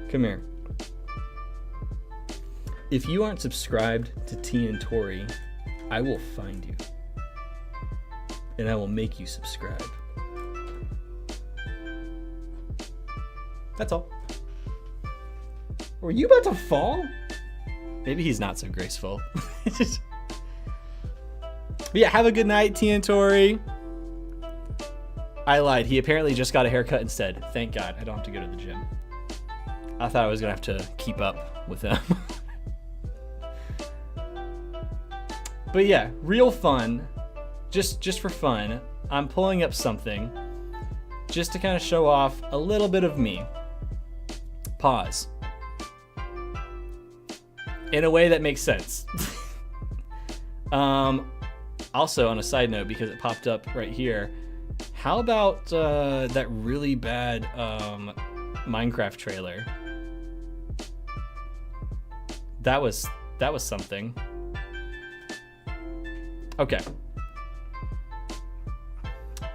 come here. if you aren't subscribed to T and Tori, I will find you. And I will make you subscribe. That's all. Were you about to fall? Maybe he's not so graceful. But yeah, have a good night, T and Tori. I lied. He apparently just got a haircut instead. Thank God. I don't have to go to the gym. I thought I was going to have to keep up with him. But yeah, real fun. Just for fun. I'm pulling up something just to kind of show off a little bit of me. Pause. In a way that makes sense. Also, on a side note, because it popped up right here, how about that really bad Minecraft trailer? That was something. Okay.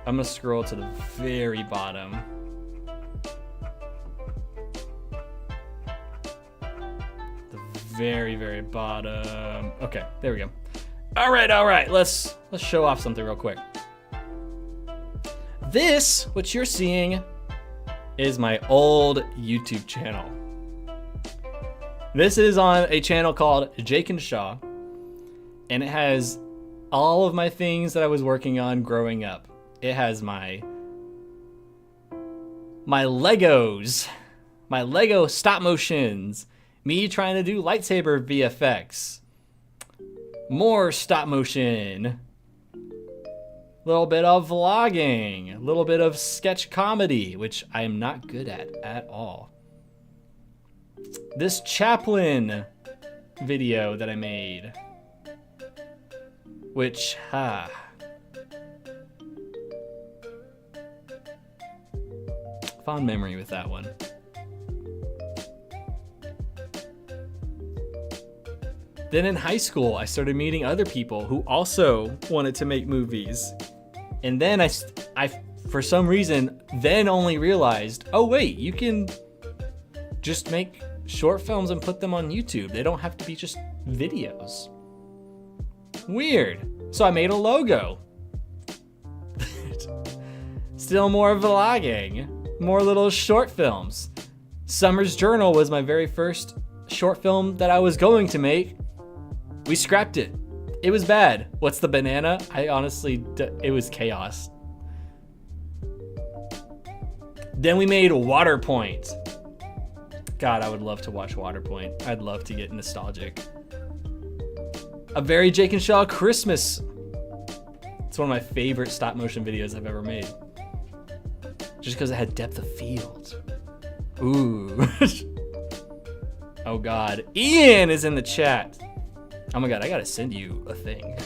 I'm gonna scroll to the very bottom. The very, very bottom. Okay, there we go. All right. Let's show off something real quick. This, what you're seeing, is my old YouTube channel. This is on a channel called Jakin, and it has all of my things that I was working on growing up. It has my Legos, my Lego stop motions, me trying to do lightsaber VFX, more stop motion, a little bit of vlogging, a little bit of sketch comedy, which I am not good at all. This Chaplin video that I made, which, fond memory with that one. Then in high school, I started meeting other people who also wanted to make movies. And then I for some reason, then only realized, oh wait, you can just make short films and put them on YouTube. They don't have to be just videos. Weird. So I made a logo. Still more vlogging. More little short films. Summer's Journal was my very first short film that I was going to make. We scrapped it. It was bad. What's the banana? It was chaos. Then we made Waterpoint. God, I would love to watch Waterpoint. I'd love to get nostalgic. A very Jake and Shaw Christmas. It's one of my favorite stop motion videos I've ever made. Just because it had depth of field. Ooh. Oh God. Ian is in the chat. Oh my God, I gotta send you a thing.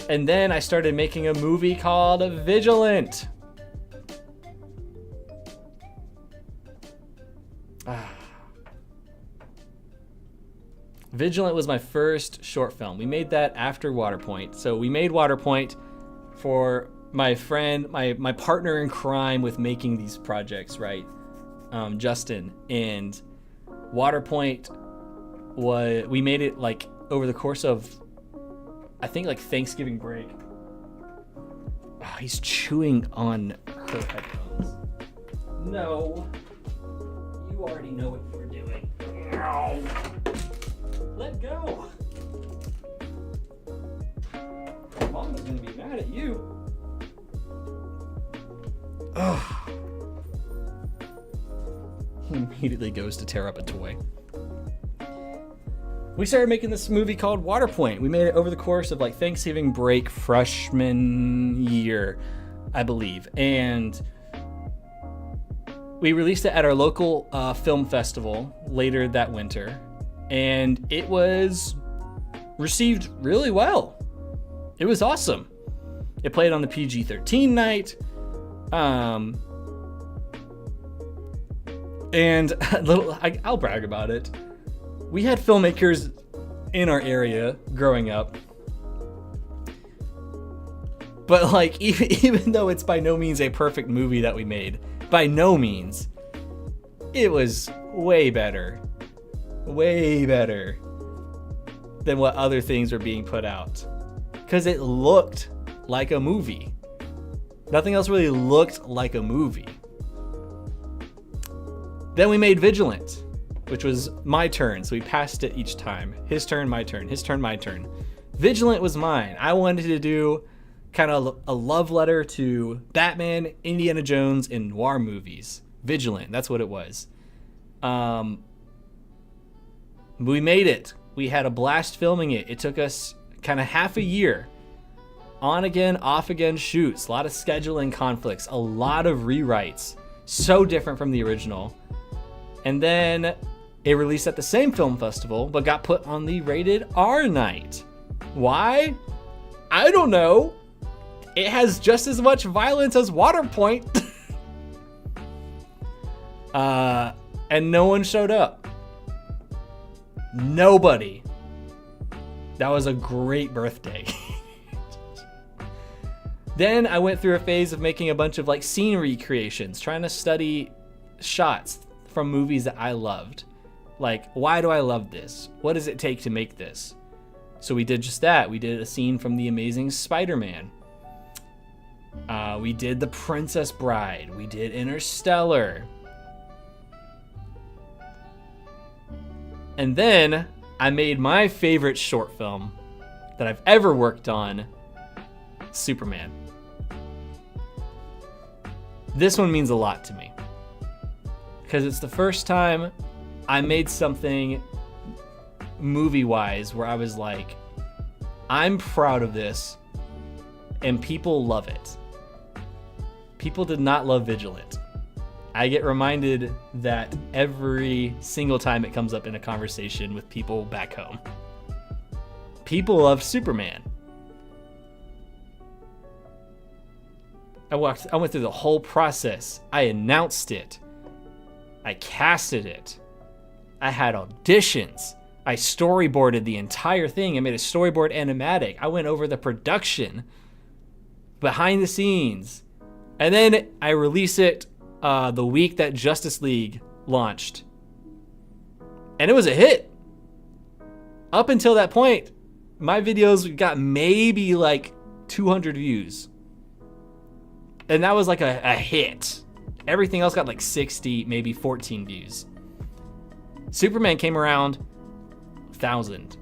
And then I started making a movie called Vigilant. Vigilant was my first short film. We made that after Waterpoint. So we made Waterpoint for my friend, my partner in crime with making these projects, right? Justin. And Waterpoint we made it like over the course of, I think like Thanksgiving break. Oh, he's chewing on her headphones. No. You already know what you were doing. Ow. Let go. Mom's gonna be mad at you. Ugh. He immediately goes to tear up a toy. We started making this movie called Waterpoint. We made it over the course of like Thanksgiving break freshman year, I believe. And we released it at our local film festival later that winter. And it was received really well. It was awesome. It played on the PG-13 night. And I'll brag about it. We had filmmakers in our area growing up. But like, even though it's by no means a perfect movie that we made, by no means, it was way better than what other things were being put out, because it looked like a movie. Nothing else really looked like a movie. Then we made Vigilant, which was my turn, so we passed it each time. His turn, my turn, his turn, my turn. Vigilant was mine. I wanted to do kind of a love letter to Batman, Indiana Jones, and noir movies. Vigilant, that's what it was. We made it. We had a blast filming it. It took us kind of half a year. On again, off again shoots. A lot of scheduling conflicts. A lot of rewrites. So different from the original. And then it released at the same film festival, but got put on the rated R night. Why? I don't know. It has just as much violence as Waterpoint. And no one showed up. Nobody. That was a great birthday. Then I went through a phase of making a bunch of like scene recreations, trying to study shots from movies that I loved. Like, why do I love this? What does it take to make this? So we did just that. We did a scene from The Amazing Spider-Man. We did The Princess Bride. We did Interstellar. And then I made my favorite short film that I've ever worked on, Superman. This one means a lot to me because it's the first time I made something movie-wise where I was like, I'm proud of this and people love it. People did not love Vigilant. I get reminded that every single time it comes up in a conversation with people back home. People love Superman. I went through the whole process. I announced it. I casted it. I had auditions. I storyboarded the entire thing. I made a storyboard animatic. I went over the production, behind the scenes. And then I released it the week that Justice League launched. And it was a hit. Up until that point, my videos got maybe like 200 views. And that was like a hit. Everything else got like 60, maybe 14 views. Superman came around 1,000,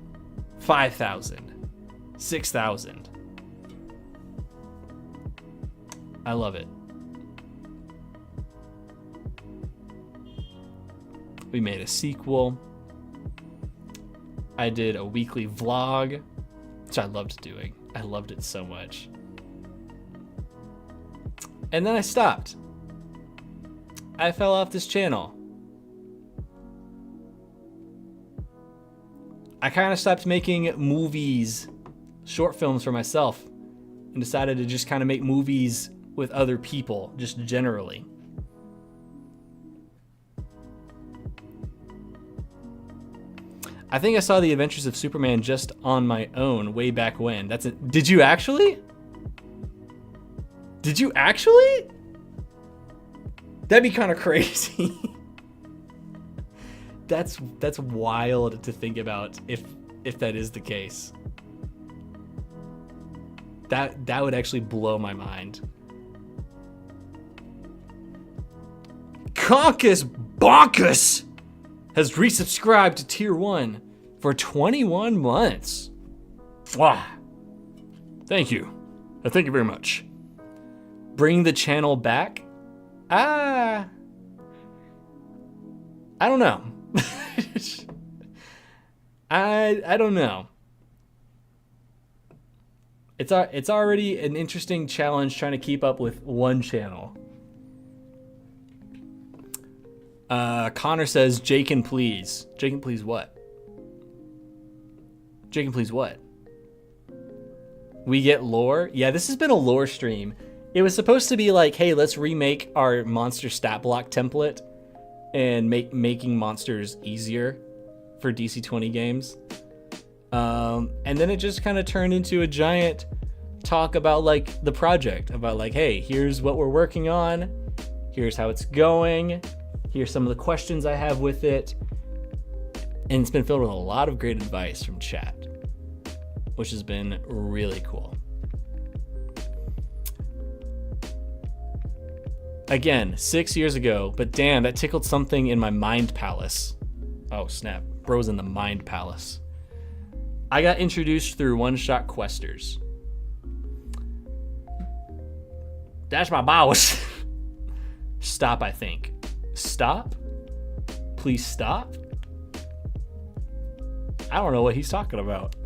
5,000, 6,000. I love it. We made a sequel. I did a weekly vlog, which I loved doing. I loved it so much. And then I stopped. I fell off this channel. I kind of stopped making movies, short films for myself, and decided to just kind of make movies with other people, just generally. I think I saw The Adventures of Superman just on my own way back when. That's it. Did you actually? Did you actually? That'd be kind of crazy. That's wild to think about if that is the case. That would actually blow my mind. Conkus Bonkus has resubscribed to Tier 1 for 21 months. Wow. Thank you. Thank you very much. Bring the channel back? I don't know. I don't know. It's already an interesting challenge trying to keep up with one channel. Connor says, Jakin, please. Jakin, please what? Jakin, please what? We get lore? Yeah, this has been a lore stream. It was supposed to be like, hey, let's remake our monster stat block template and making monsters easier for DC20 games. And then it just kind of turned into a giant talk about like the project, about like, hey, here's what we're working on. Here's how it's going. hear some of the questions I have with it. And it's been filled with a lot of great advice from chat, which has been really cool. Again, 6 years ago, but damn, that tickled something in my mind palace. Oh, snap. Bro's in the mind palace. I got introduced through one-shot questers. That's my boss. Stop, I think. Stop? Please stop? I don't know what he's talking about.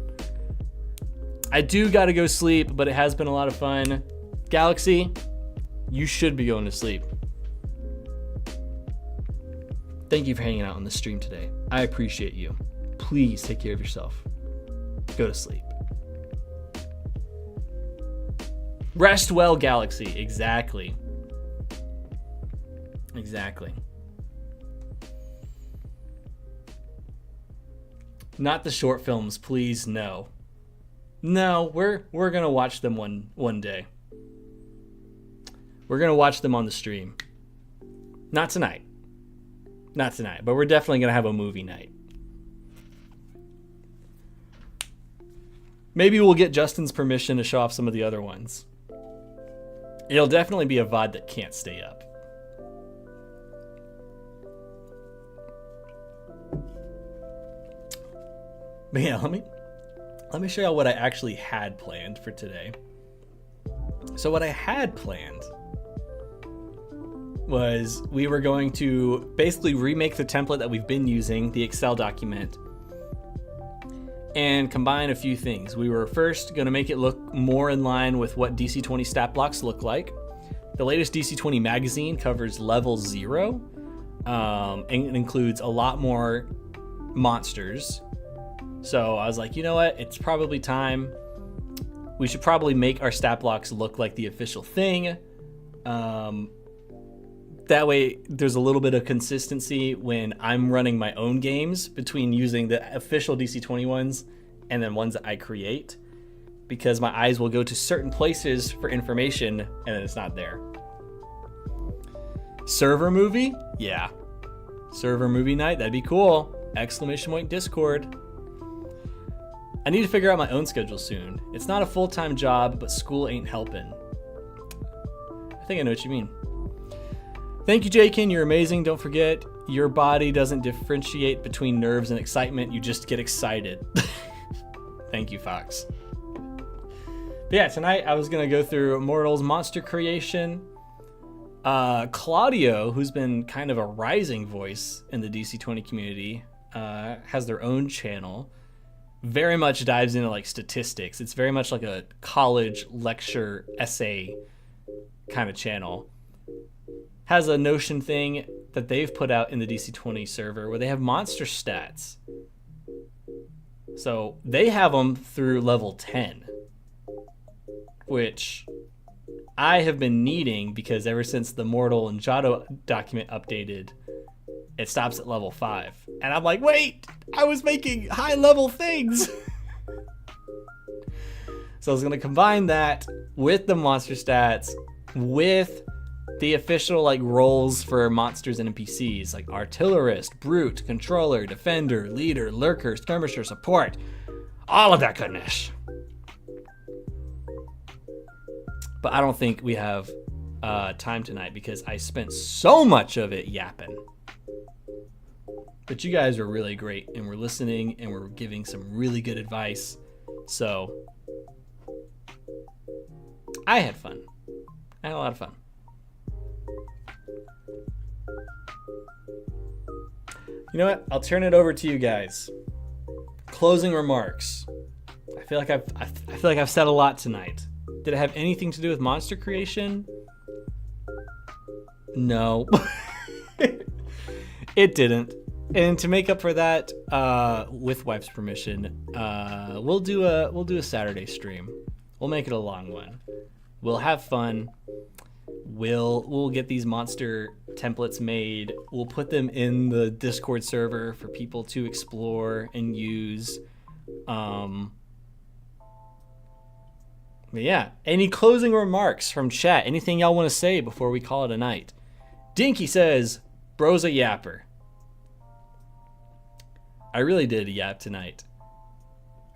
I do gotta go sleep, but it has been a lot of fun. Galaxy, you should be going to sleep. Thank you for hanging out on the stream today. I appreciate you. Please take care of yourself. Go to sleep. Rest well, Galaxy. Exactly. Exactly. Not the short films, please. No. No, we're gonna watch them one day. We're gonna watch them on the stream. Not tonight. Not tonight, but we're definitely gonna have a movie night. Maybe we'll get Justin's permission to show off some of the other ones. It'll definitely be a VOD that can't stay up. But yeah, let me show you what I actually had planned for today. So what I had planned was we were going to basically remake the template that we've been using, the Excel document, and combine a few things. We were first going to make it look more in line with what DC20 stat blocks look like. The latest DC20 magazine covers level 0, and it includes a lot more monsters. So I was like, you know what? It's probably time. We should probably make our stat blocks look like the official thing. That way there's a little bit of consistency when I'm running my own games between using the official DC20 ones and then ones that I create, because my eyes will go to certain places for information and then it's not there. Server movie? Yeah. Server movie night, that'd be cool. Exclamation point Discord. I need to figure out my own schedule soon. It's not a full-time job, but school ain't helping. I think I know what you mean. Thank you, Jakin. You're amazing. Don't forget, your body doesn't differentiate between nerves and excitement. You just get excited. Thank you, Fox. But yeah, tonight I was going to go through Immortal's monster creation. Claudio, who's been kind of a rising voice in the DC20 community, has their own channel. Very much dives into like statistics. It's very much like a college lecture essay kind of channel. Has a Notion thing that they've put out in the DC20 server where they have monster stats. So they have them through level 10, which I have been needing because ever since the Mortal and Jado document updated, it stops at level 5. And I'm like, wait, I was making high level things. So I was going to combine that with the monster stats, with the official like roles for monsters and NPCs, like artillerist, brute, controller, defender, leader, lurker, skirmisher, support, all of that goodness. But I don't think we have time tonight because I spent so much of it yapping. But you guys were really great and were listening and were giving some really good advice. So I had fun. I had a lot of fun. You know what? I'll turn it over to you guys. Closing remarks. I feel like I've said a lot tonight. Did it have anything to do with monster creation? No. It didn't. And to make up for that, with wife's permission, we'll do a Saturday stream. We'll make it a long one. We'll have fun. We'll get these monster templates made. We'll put them in the Discord server for people to explore and use. But yeah, any closing remarks from chat? Anything y'all want to say before we call it a night? Dinky says, Bro's a yapper. I really did yap tonight.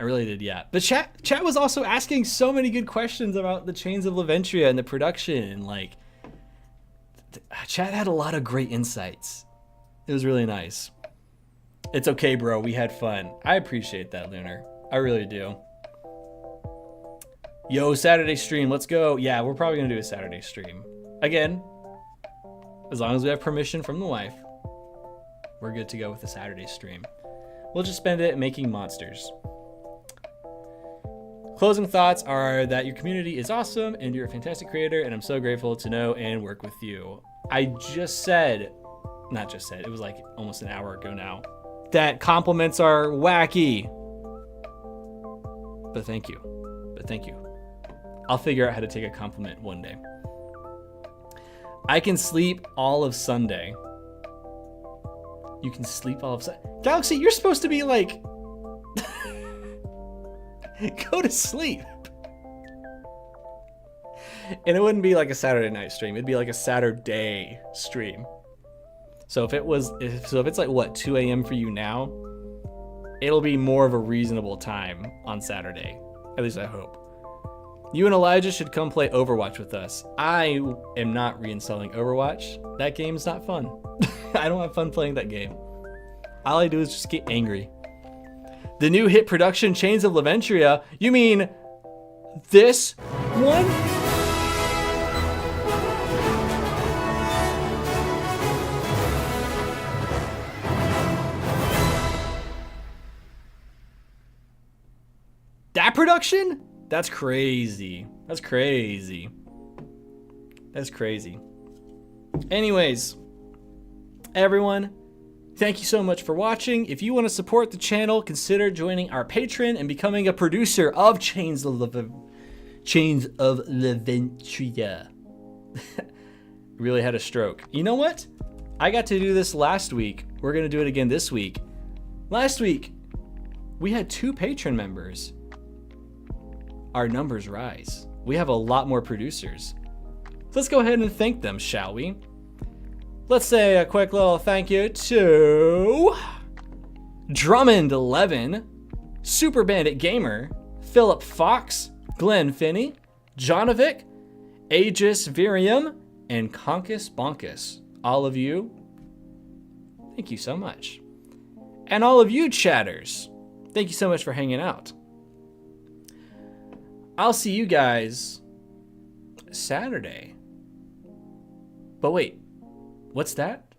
I really did yap. But chat was also asking so many good questions about the Chains of Leventria and the production. And like, chat had a lot of great insights. It was really nice. It's okay, bro. We had fun. I appreciate that, Lunar. I really do. Yo, Saturday stream. Let's go. Yeah, we're probably going to do a Saturday stream. Again, as long as we have permission from the wife, we're good to go with the Saturday stream. We'll just spend it making monsters. Closing thoughts are that your community is awesome and you're a fantastic creator, and I'm so grateful to know and work with you. I just said, not just said, it was like almost an hour ago now, that compliments are wacky. But thank you. But thank you. I'll figure out how to take a compliment one day. I can sleep all of Sunday. You can sleep all of Sunday. Galaxy, you're supposed to be like... go to sleep. And it wouldn't be like a Saturday night stream. It'd be like a Saturday stream. So if it's like what, 2 a.m. for you now, it'll be more of a reasonable time on Saturday. At least I hope. You and Elijah should come play Overwatch with us. I am not reinstalling Overwatch. That game's not fun. I don't have fun playing that game. All I do is just get angry. The new hit production, Chains of Leventria. You mean this one? That production? That's crazy. That's crazy. That's crazy. Anyways, everyone, thank you so much for watching. If you want to support the channel, consider joining our Patreon and becoming a producer of Chains of Leventria. Really had a stroke. You know what? I got to do this last week. We're going to do it again this week. Last week, we had 2 Patreon members. Our numbers rise. We have a lot more producers. So let's go ahead and thank them, shall we? Let's say a quick little thank you to Drummond11, Super Bandit Gamer, Philip Fox, Glenn Finney, Jonovic, Aegis Virium, and Conkus Bonkus. All of you, thank you so much. And all of you chatters, thank you so much for hanging out. I'll see you guys Saturday. But wait, what's that?